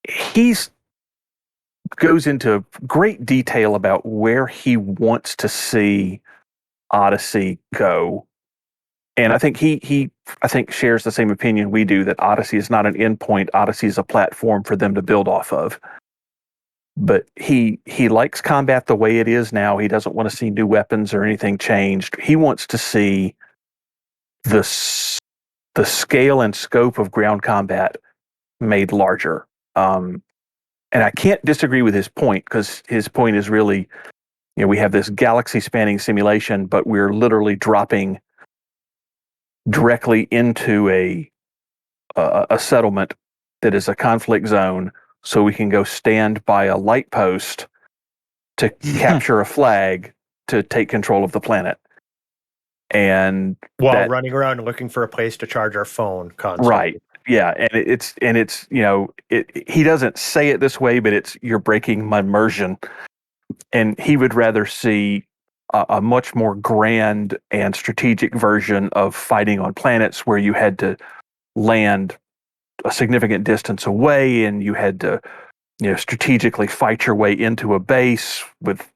he's goes into great detail about where he wants to see Odyssey go. And I think he shares the same opinion we do, that Odyssey is not an endpoint. Odyssey is a platform for them to build off of. But he likes combat the way it is now. He doesn't want to see new weapons or anything changed. He wants to see the scale and scope of ground combat made larger. And I can't disagree with his point, because his point is really, we have this galaxy-spanning simulation, but we're literally dropping directly into a settlement that is a conflict zone, so we can go stand by a light post to capture a flag to take control of the planet. And while running around looking for a place to charge our phone constantly. Right. Yeah, and it's he doesn't say it this way, but you're breaking my immersion, and he would rather see a much more grand and strategic version of fighting on planets where you had to land a significant distance away, and you had to strategically fight your way into a base with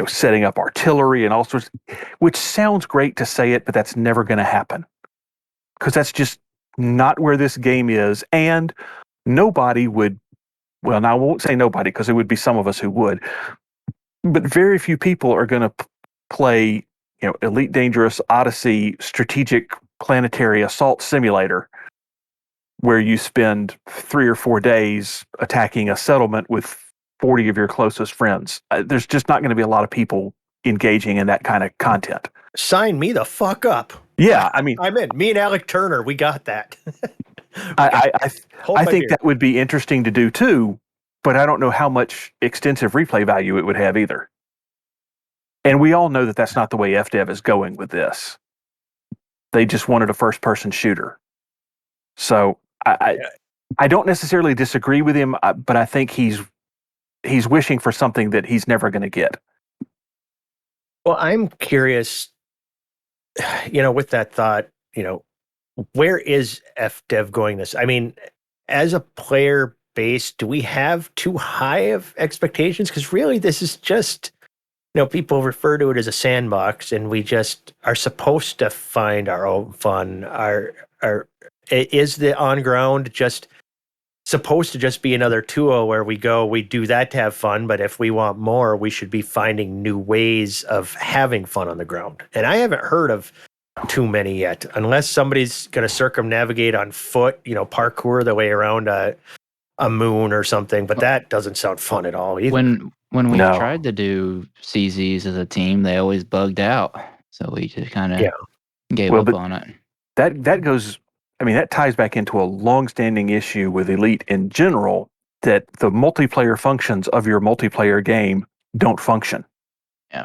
setting up artillery and all sorts, which sounds great to say it, but that's never going to happen, because that's just not where this game is. And nobody would, well, now I won't say nobody, because it would be some of us who would, but very few people are going to play Elite Dangerous Odyssey Strategic Planetary Assault Simulator, where you spend 3 or 4 days attacking a settlement with 40 of your closest friends. There's just not going to be a lot of people engaging in that kind of content. Sign me the fuck up. Yeah, I mean, I'm in. Me and Alec Turner, we got that. I think that would be interesting to do too, but I don't know how much extensive replay value it would have either. And we all know that that's not the way FDev is going with this. They just wanted a first-person shooter. So I don't necessarily disagree with him, but I think he's wishing for something that he's never going to get. Well, I'm curious, with that thought, where is FDev going this? I mean, as a player base, do we have too high of expectations? Because really, this is just, people refer to it as a sandbox, and we just are supposed to find our own fun. Is the on ground just supposed to just be another tool where we do that to have fun, but if we want more, we should be finding new ways of having fun on the ground. And I haven't heard of too many yet, unless somebody's going to circumnavigate on foot, parkour the way around a moon or something, but that doesn't sound fun at all either. When we tried to do CZs as a team, they always bugged out, so we just kind of gave up on it. That goes, that ties back into a long-standing issue with Elite in general, that the multiplayer functions of your multiplayer game don't function. Yeah.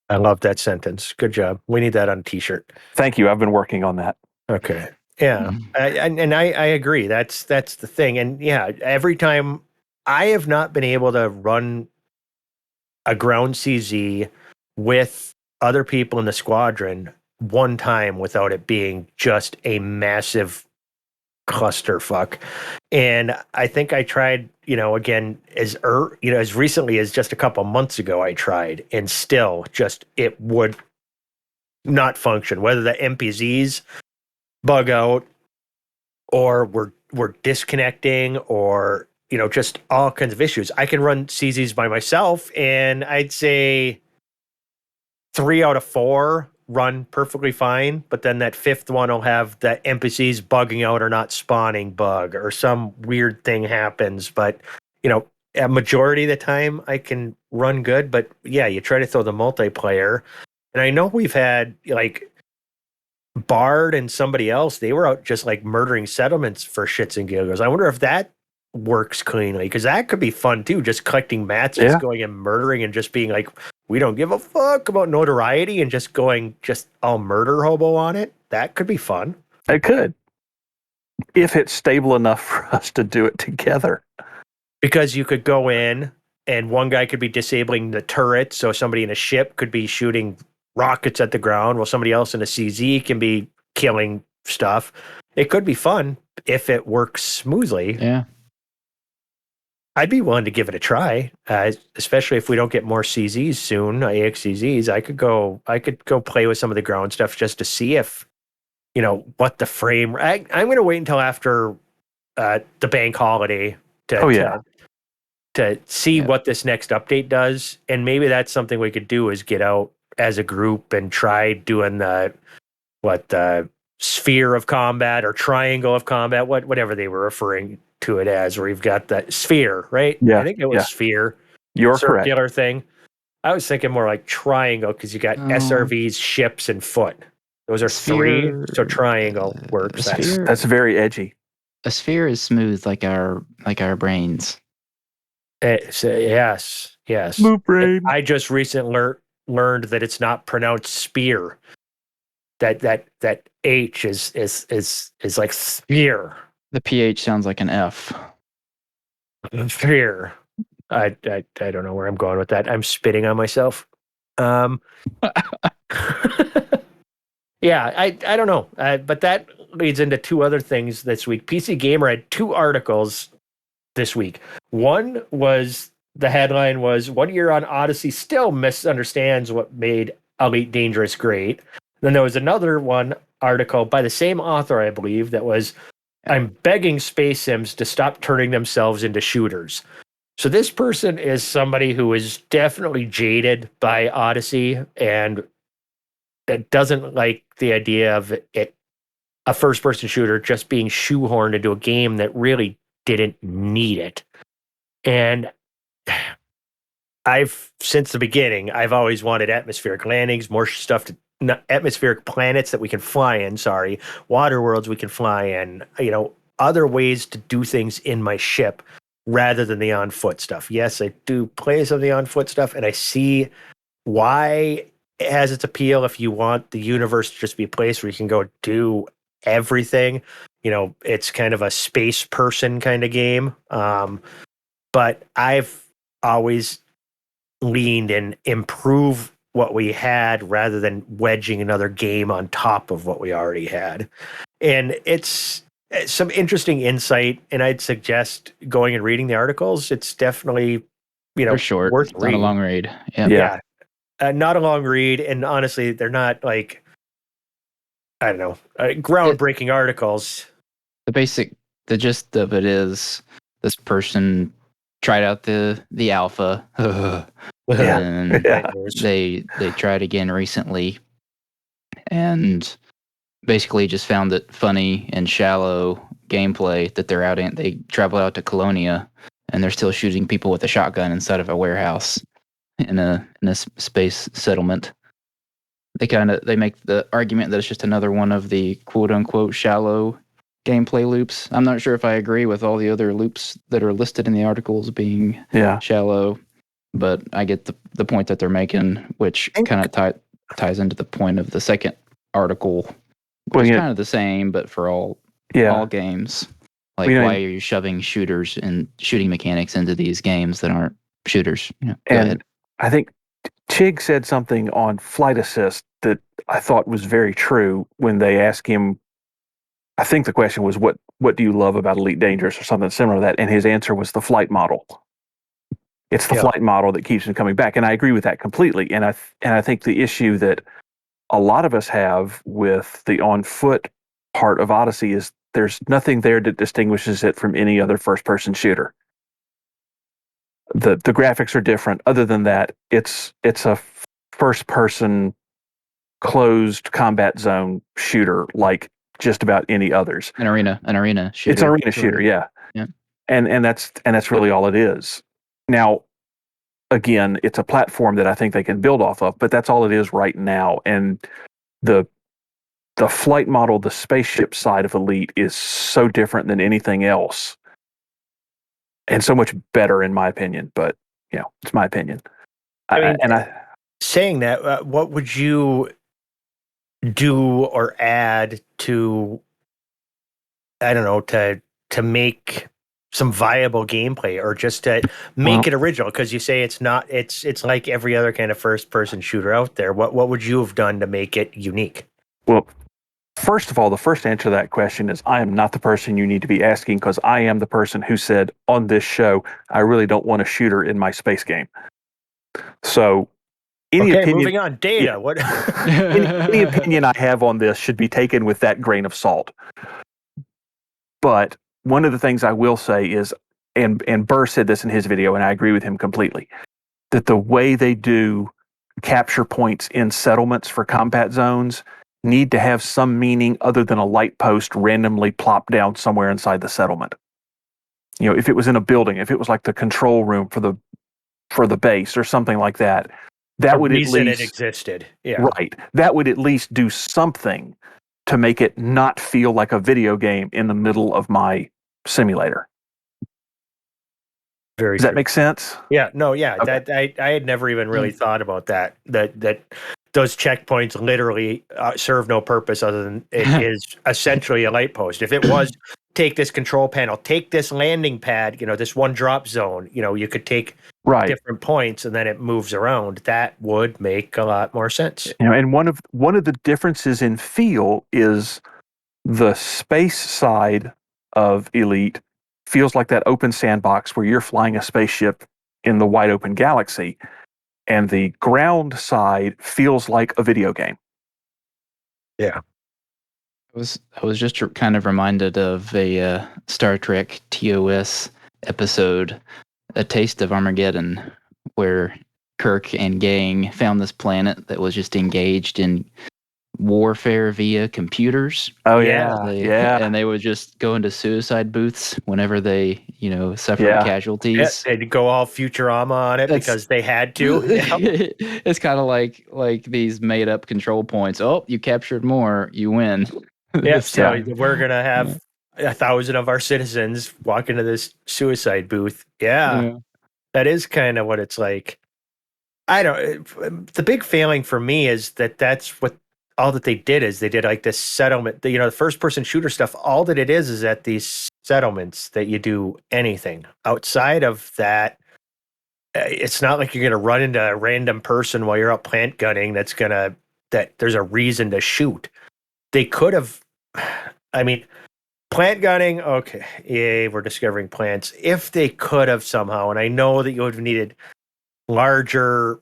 I love that sentence. Good job. We need that on a t-shirt. Thank you. I've been working on that. Okay. Yeah. I agree. That's the thing. And every time I have not been able to run a ground CZ with other people in the squadron one time without it being just a massive clusterfuck. And I think I tried, again, as recently as just a couple months ago, I tried, and still just it would not function. Whether the NPCs bug out, or we're disconnecting, or just all kinds of issues. I can run CZs by myself, and I'd say 3 out of 4 run perfectly fine, but then that 5th one will have the NPCs bugging out or not spawning bug, or some weird thing happens. But a majority of the time I can run good. But you try to throw the multiplayer, and I know we've had Bard and somebody else, they were out just murdering settlements for shits and giggles. I wonder if that works cleanly, because that could be fun too, just collecting mats, just going and murdering, and just being we don't give a fuck about notoriety, and just going all murder hobo on it. That could be fun. It could, if it's stable enough for us to do it together. Because you could go in, and one guy could be disabling the turret, so somebody in a ship could be shooting rockets at the ground, while somebody else in a CZ can be killing stuff. It could be fun if it works smoothly. Yeah. I'd be willing to give it a try, especially if we don't get more CZs soon, AXCZs. I could go play with some of the ground stuff just to see if, what the frame. I'm going to wait until after the bank holiday to see what this next update does, and maybe that's something we could do, is get out as a group and try doing the sphere of combat or triangle of combat, whatever they were referring to it as, where you've got that sphere, right? Yeah, I think it was sphere. You're circular correct. Thing. I was thinking more like triangle, because you got SRVs, ships, and foot. Those are sphere, 3, so triangle works. That's very edgy. A sphere is smooth like our brains. Yes. Smooth brain. I just recently learned that it's not pronounced spear. That H is like sphere. The PH sounds like an F. Sphere. I don't know where I'm going with that. I'm spitting on myself. I don't know. But that leads into 2 other things this week. PC Gamer had 2 articles this week. One was, the headline was, 1 year on Odyssey still misunderstands what made Elite Dangerous great. Then there was another article by the same author, I believe, that was, I'm begging space sims to stop turning themselves into shooters. So this person is somebody who is definitely jaded by Odyssey, and that doesn't like the idea of it, a first-person shooter, just being shoehorned into a game that really didn't need it. And since the beginning, I've always wanted atmospheric landings, more stuff atmospheric planets that we can fly in, water worlds we can fly in, other ways to do things in my ship rather than the on foot stuff. Yes, I do play some of the on foot stuff, and I see why it has its appeal if you want the universe to just be a place where you can go do everything. It's kind of a space person kind of game. But I've always leaned and improve what we had rather than wedging another game on top of what we already had. And it's some interesting insight, and I'd suggest going and reading the articles. It's definitely, they're short. worth It's not reading. a long read. Yeah. Not a long read, and honestly, they're not like, I don't know, groundbreaking articles. The gist of it is this person tried out the alpha, and they tried again recently, and basically just found it funny and shallow gameplay that they're out in. They travel out to Colonia, and they're still shooting people with a shotgun inside of a warehouse in a space settlement. They make the argument that it's just another one of the quote unquote shallow gameplay loops. I'm not sure if I agree with all the other loops that are listed in the articles being shallow, but I get the point that they're making, which kind of ties into the point of the second article. It's kind of the same, but for all games. Like, why are you shoving shooters and shooting mechanics into these games that aren't shooters? Go ahead. I think Chig said something on Flight Assist that I thought was very true when they asked him, I think the question was, what do you love about Elite Dangerous or something similar to that? And his answer was the flight model. It's the flight model that keeps him coming back. And I agree with that completely. And I think the issue that a lot of us have with the on-foot part of Odyssey is there's nothing there that distinguishes it from any other first-person shooter. The graphics are different. Other than that, it's a first-person closed combat zone shooter like just about any others. An arena shooter. It's an arena shooter, yeah. And that's really all it is. Now, again, it's a platform that I think they can build off of, but that's all it is right now. And the flight model, the spaceship side of Elite is so different than anything else. And so much better, in my opinion. But, it's my opinion. Saying that, what would you do or add to, I don't know, to make some viable gameplay, or just to make it original? Because you say it's like every other kind of first-person shooter out there. What would you have done to make it unique? Well, first of all, the first answer to that question is I am not the person you need to be asking, because I am the person who said on this show, I really don't want a shooter in my space game. So any opinion, moving on. Data. What? any opinion I have on this should be taken with that grain of salt. But one of the things I will say is, and Burr said this in his video, and I agree with him completely, that the way they do capture points in settlements for combat zones need to have some meaning other than a light post randomly plopped down somewhere inside the settlement. If it was in a building, if it was like the control room for the base or something like that, that would at least it existed. Yeah. Right. That would at least do something to make it not feel like a video game in the middle of my simulator. Does that make sense? Yeah. No. Yeah. Okay. I had never even really thought about that. That those checkpoints literally serve no purpose other than it is essentially a light post. If it was, take this control panel, take this landing pad, this one drop zone, you could take different points and then it moves around. That would make a lot more sense. And one of the differences in feel is the space side of Elite feels like that open sandbox where you're flying a spaceship in the wide open galaxy, and the ground side feels like a video game. Yeah. I was just kind of reminded of a Star Trek TOS episode, A Taste of Armageddon, where Kirk and gang found this planet that was just engaged in warfare via computers. Oh yeah, and they would just go into suicide booths whenever they, suffered casualties. They'd go all Futurama on it because they had to. It's kind of like these made up control points. Oh, you captured more, you win. Yeah, so we're gonna have 1,000 of our citizens walk into this suicide booth. Yeah. That is kind of what it's like. The big failing for me is that's what all that they did is they did like this settlement, the first person shooter stuff. All that it is at these settlements that you do anything outside of that. It's not like you're going to run into a random person while you're out plant gunning that there's a reason to shoot. They could have, I mean, plant gunning, okay, yay, we're discovering plants. If they could have somehow, and I know that you would have needed larger,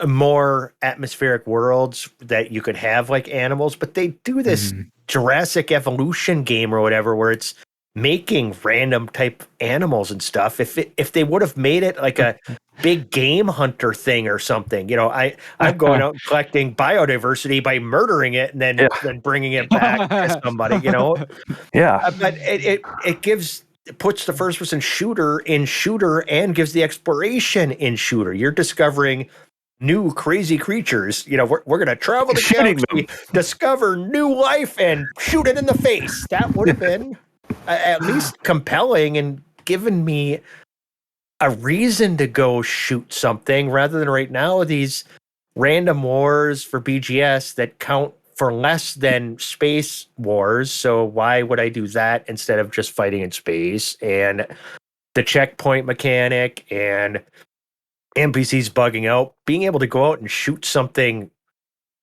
more atmospheric worlds that you could have like animals, but they do this Jurassic Evolution game or whatever where it's making random type animals and stuff. If they would have made it like a big game hunter thing or something, I'm going out and collecting biodiversity by murdering it and then bringing it back to somebody, Yeah. But it puts the first person shooter in shooter and gives the exploration in shooter. You're discovering new crazy creatures. We're going to travel the galaxy, discover new life, and shoot it in the face. That would have been at least compelling and given me a reason to go shoot something rather than right now these random wars for BGS that count for less than space wars. So why would I do that instead of just fighting in space? And the checkpoint mechanic and NPCs bugging out, being able to go out and shoot something,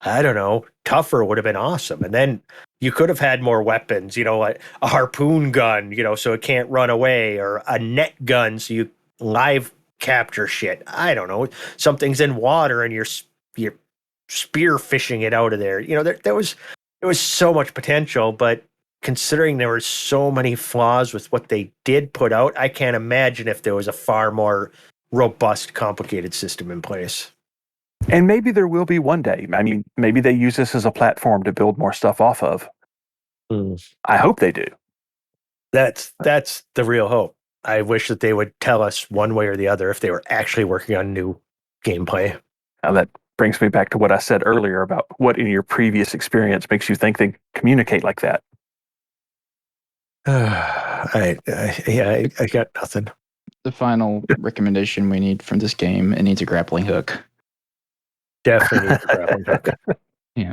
I don't know, tougher would have been awesome. And then you could have had more weapons, like a harpoon gun, so it can't run away, or a net gun so you live capture shit. I don't know. Something's in water and you're spear fishing it out of there. There was so much potential, but considering there were so many flaws with what they did put out, I can't imagine if there was a far more robust, complicated system in place. And maybe there will be one day. I mean, maybe they use this as a platform to build more stuff off of. I hope they do. That's the real hope. I wish that they would tell us one way or the other if they were actually working on new gameplay. Now that brings me back to what I said earlier about what in your previous experience makes you think they communicate like that. I got nothing. The final recommendation we need from this game, it needs a grappling hook. Definitely needs a grappling hook. Yeah.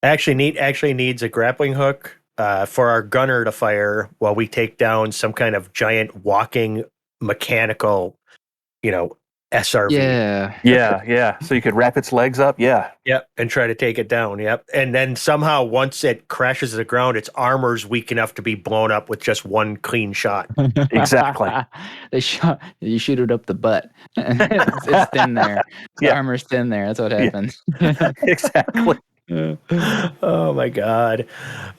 Actually needs a grappling hook for our gunner to fire while we take down some kind of giant walking mechanical, SRV. Yeah. So you could wrap its legs up. Yeah. Yep. And try to take it down. Yep. And then somehow once it crashes to the ground, its armor's weak enough to be blown up with just one clean shot. Exactly. You shoot it up the butt. It's thin there. The armor's thin there. That's what happens. Exactly. Oh my God.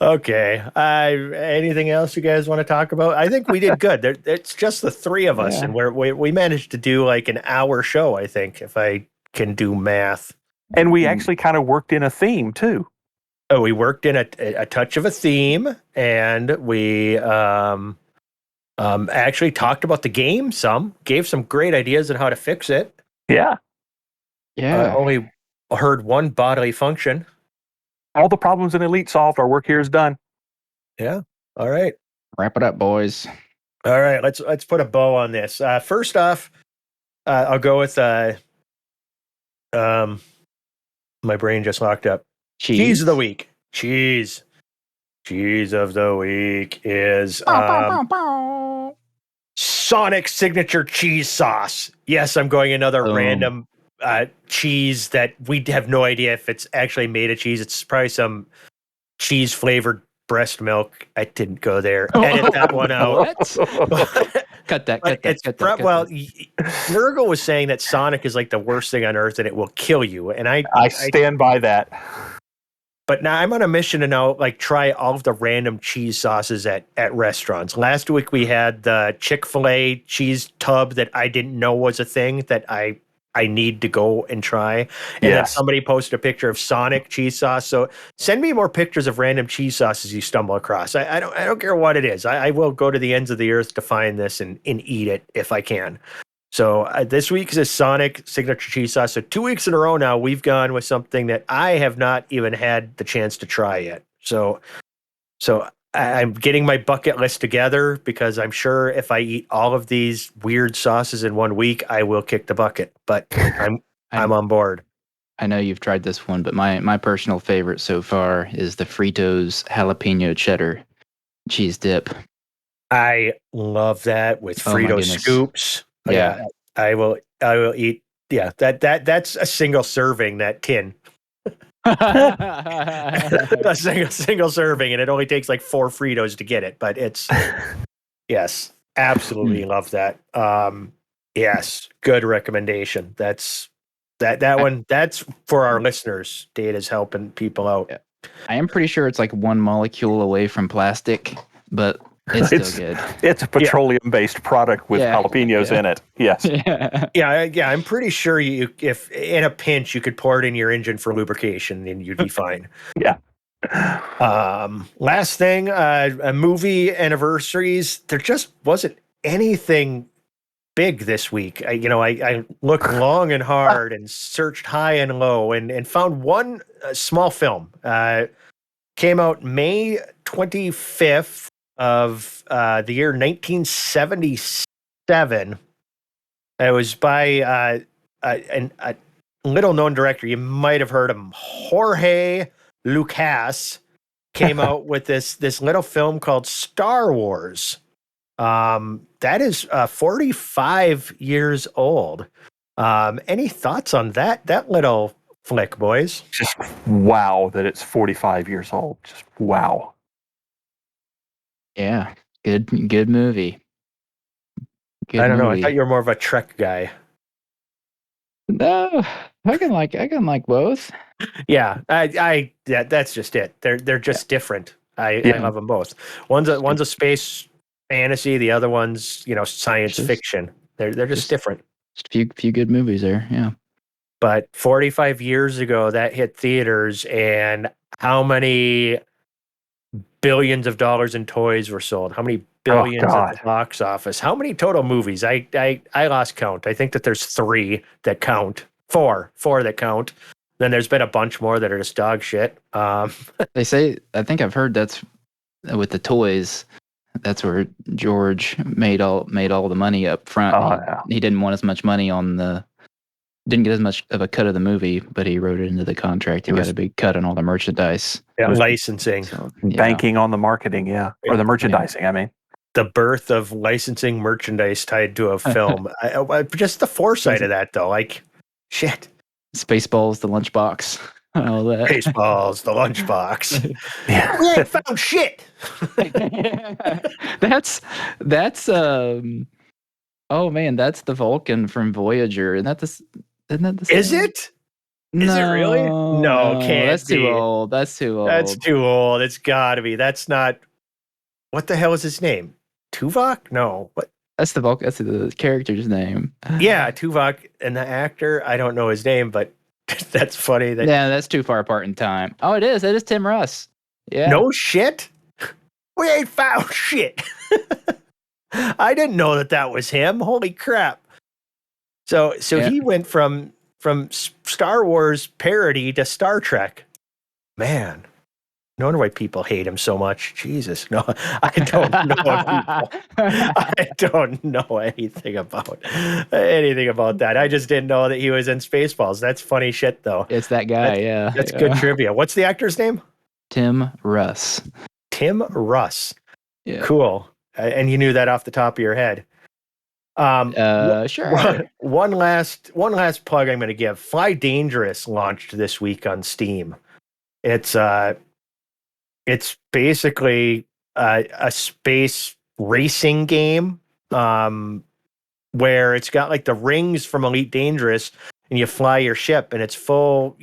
Okay. Anything else you guys want to talk about? I think we did good. It's just the three of us, and we managed to do like an hour show, I think, if I can do math. And we actually kind of worked in a theme too. Oh, we worked in a touch of a theme, and we actually talked about the game gave some great ideas on how to fix it. Yeah. Only heard one bodily function. All the problems in Elite solved. Our work here is done. Yeah. All right. Wrap it up, boys. All right. Let's put a bow on this. First off, I'll go with my brain just locked up. Cheese of the week. Cheese of the week is Sonic signature cheese sauce. Yes, I'm going another random cheese that we have no idea if it's actually made of cheese. It's probably some cheese flavored breast milk. I didn't go there. Edit that one out. Cut that. Well, Virgo was saying that Sonic is like the worst thing on earth and it will kill you. And I stand by that. But now I'm on a mission to now try all of the random cheese sauces at restaurants. Last week we had the Chick-fil-A cheese tub that I didn't know was a thing that I need to go and try. And then somebody posted a picture of Sonic cheese sauce. So send me more pictures of random cheese sauces you stumble across. I don't care what it is. I will go to the ends of the earth to find this and eat it if I can. So this week is a Sonic signature cheese sauce. So 2 weeks in a row now, we've gone with something that I have not even had the chance to try yet. So I'm getting my bucket list together because I'm sure if I eat all of these weird sauces in 1 week, I will kick the bucket. But I'm on board. I know you've tried this one, but my personal favorite so far is the Fritos jalapeno cheddar cheese dip. I love that with Frito scoops. Yeah. I will eat. Yeah, that's a single serving, that tin. A single serving, and it only takes like 4 Fritos to get it, but it's yes, absolutely love that. Yes, good recommendation. That's one. That's for our listeners. Data's helping people out. I am pretty sure it's like 1 molecule away from plastic, but it's still good. It's a petroleum-based product with jalapenos in it. Yes. Yeah. I'm pretty sure if in a pinch, you could pour it in your engine for lubrication, and you'd be fine. Yeah. Last thing, movie anniversaries. There just wasn't anything big this week. I looked long and hard and searched high and low and found one small film. Came out May 25th of the year 1977. It was by a little-known director. You might have heard of him, Jorge Lucas. Came out with this little film called Star Wars. That is 45 years old. Any thoughts on that little flick, boys? Just wow that it's 45 years old. Just wow. Yeah, good movie. I don't know. I thought you were more of a Trek guy. No, I can like both. Yeah, that's just it. They're just different. I love them both. One's a space fantasy. The other one's science fiction. They're just different. Just a few good movies there. Yeah. But 45 years ago, that hit theaters, and how many billions of dollars in toys were sold? How many billions at the box office? How many total movies? I lost count. I think that there's 3 that count. 4 that count. Then there's been a bunch more that are just dog shit. They say, I think I've heard that's with the toys. That's where George made all the money up front. He didn't want as much money didn't get as much of a cut of the movie, but he wrote it into the contract. He got a big cut on all the merchandise. Yeah, licensing. So, banking on the marketing, or the merchandising, I mean. The birth of licensing merchandise tied to a film. Just the foresight of that, though. Like, shit. Spaceballs, the lunchbox, all that. Spaceballs, the lunchbox. Yeah. We ain't found shit. That's oh man, that's the Vulcan from Voyager. Isn't that the same? Is it? No, is it really? No, can't that's be. Too old. That's too old. That's too old. It's gotta be. That's not. What the hell is his name? Tuvok? No. What? That's the Vulcan. That's the character's name. Yeah, Tuvok, and the actor. I don't know his name, but that's funny. That's too far apart in time. Oh, it is. It is Tim Russ. Yeah. No shit. We ain't found shit. I didn't know that was him. Holy crap. So he went from Star Wars parody to Star Trek. Man, no wonder why people hate him so much. Jesus, no, I don't know. I don't know anything about that. I just didn't know that he was in Spaceballs. That's funny shit, though. It's that guy. That's good trivia. What's the actor's name? Tim Russ. Tim Russ. Yeah. Cool. And you knew that off the top of your head. Sure. One last plug I'm going to give. Fly Dangerous launched this week on Steam. It's basically a space racing game where it's got like the rings from Elite Dangerous, and you fly your ship, and it's full,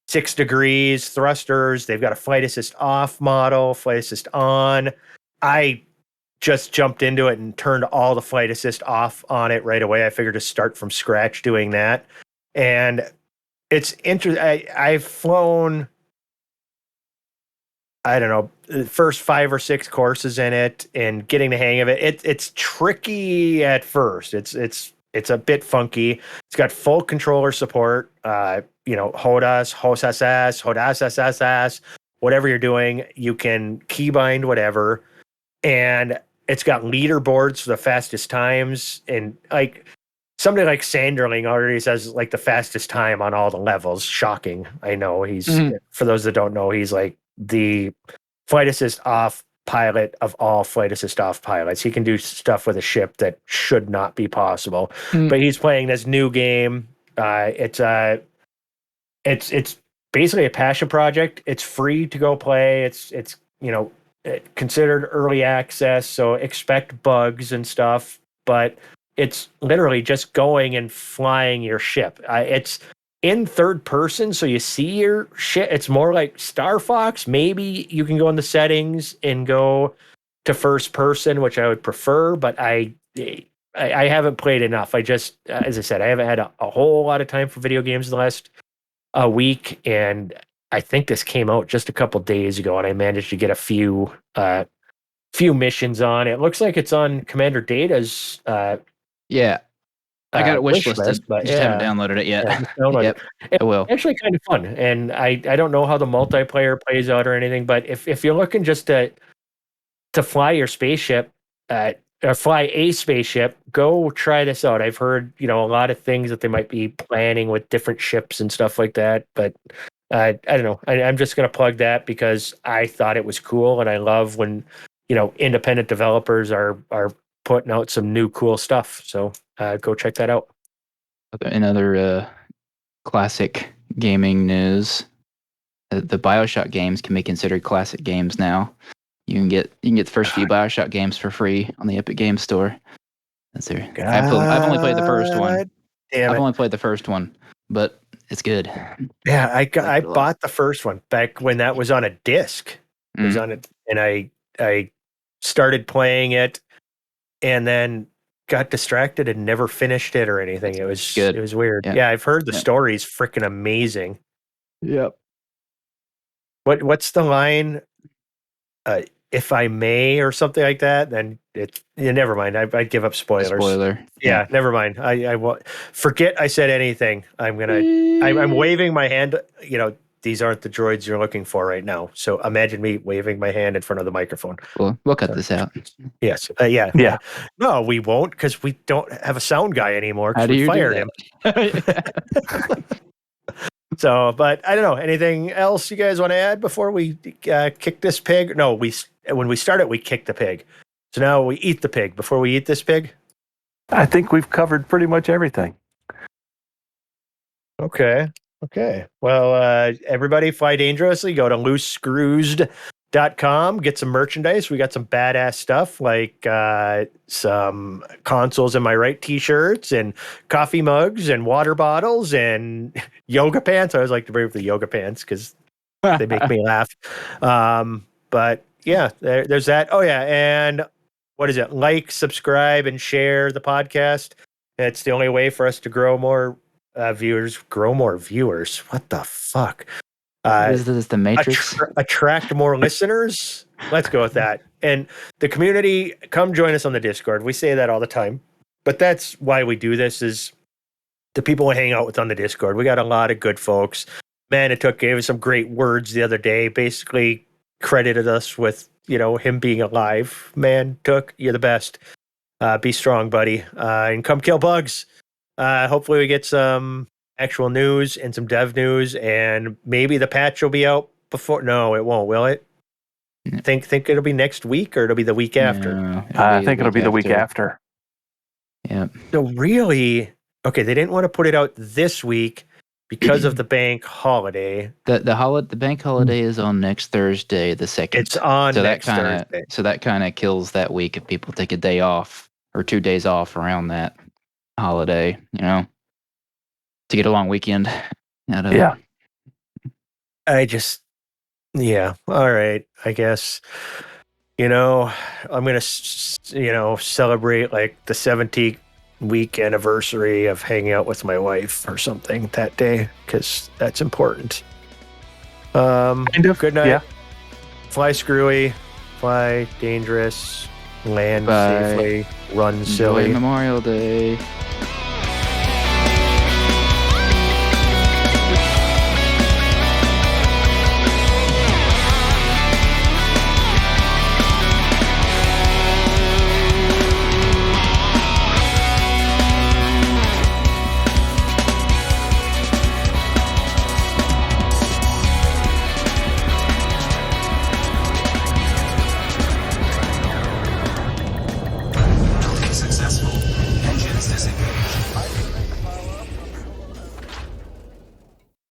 6 degrees thrusters. They've got a flight assist off model, flight assist on. I just jumped into it and turned all the flight assist off on it right away. I figured to start from scratch doing that. And it's interesting. I've flown, I don't know, the first 5 or 6 courses in it, and getting the hang of it. It's tricky at first. It's a bit funky. It's got full controller support. HOTAS, HOSAS, HODAS, whatever you're doing, you can keybind whatever, and it's got leaderboards for the fastest times, and like somebody like Sanderling already says like the fastest time on all the levels. Shocking. I know he's for those that don't know, he's like the flight assist off pilot of all flight assist off pilots. He can do stuff with a ship that should not be possible. But he's playing this new game. It's basically a passion project. It's free to go play. It's considered early access, so expect bugs and stuff, but it's literally just going and flying your ship. It's in third person, so you see your shit. It's more like Star Fox. Maybe you can go in the settings and go to first person, which I would prefer, but I haven't played enough. I just, as I said, I haven't had a whole lot of time for video games the last week, and I think this came out just a couple days ago, and I managed to get a few missions on. It looks like it's on Commander Data's I got it wish listed, but just haven't downloaded it yet. Yep. I will. It's actually kind of fun, and I don't know how the multiplayer plays out or anything, but if you're looking just to fly your spaceship, or fly a spaceship, go try this out. I've heard a lot of things that they might be planning with different ships and stuff like that, but I don't know. I'm just going to plug that because I thought it was cool, and I love when independent developers are putting out some new cool stuff. So go check that out. In other classic gaming news, the BioShock games can be considered classic games now. You can get the first few BioShock games for free on the Epic Games Store. That's there. I've only played the first one. I've only played the first one, but it's good. Yeah, I bought the first one back when that was on a disc. It was on it, and I started playing it, and then got distracted and never finished it or anything. It was good. It was weird. Yeah, I've heard the story's freaking amazing. Yep. What's the line? If I may, or something like that, then never mind. I'd give up spoilers. Spoiler. Yeah, never mind. I won't forget I said anything. I'm waving my hand. These aren't the droids you're looking for right now. So imagine me waving my hand in front of the microphone. We'll cut this out. Yes. Yeah. No, we won't, because we don't have a sound guy anymore. How do you fired him? So, but I don't know. Anything else you guys want to add before we kick this pig? No, when we started, we kicked the pig. So now we eat the pig. Before we eat this pig? I think we've covered pretty much everything. Okay. Well, everybody fly dangerously. Go to loosescrews.com. Get some merchandise. We got some badass stuff like some Consoles in My Right t-shirts and coffee mugs and water bottles and yoga pants. I always like to bring up the yoga pants because they make me laugh. But yeah, there's that. Oh yeah, and what is it? Like, subscribe, and share the podcast. It's the only way for us to grow more viewers. What the fuck? Is this the Matrix? Attract more listeners. Let's go with that. And the community, come join us on the Discord. We say that all the time, but that's why we do this, is the people we hang out with on the Discord. We got a lot of good folks. Manitook gave us some great words the other day, basically credited us with, him being alive. Manitook, you're the best. Be strong, buddy. And come kill bugs. Hopefully we get some actual news and some dev news, and maybe the patch will be out before. No, it won't, will it? Think it'll be next week, or it'll be the week after? No, I think it'll be the week after. Yeah. So really, okay, they didn't want to put it out this week because of the bank holiday. The bank holiday is on next Thursday, the 2nd. It's on next Thursday. So that kind of kills that week if people take a day off or 2 days off around that holiday, to get a long weekend out of it. All right, I guess, I'm going to, celebrate like the 17th week anniversary of hanging out with my wife or something that day, because that's important. Good night. Yeah. Fly screwy, fly dangerous, land safely, run silly. Enjoy Memorial Day.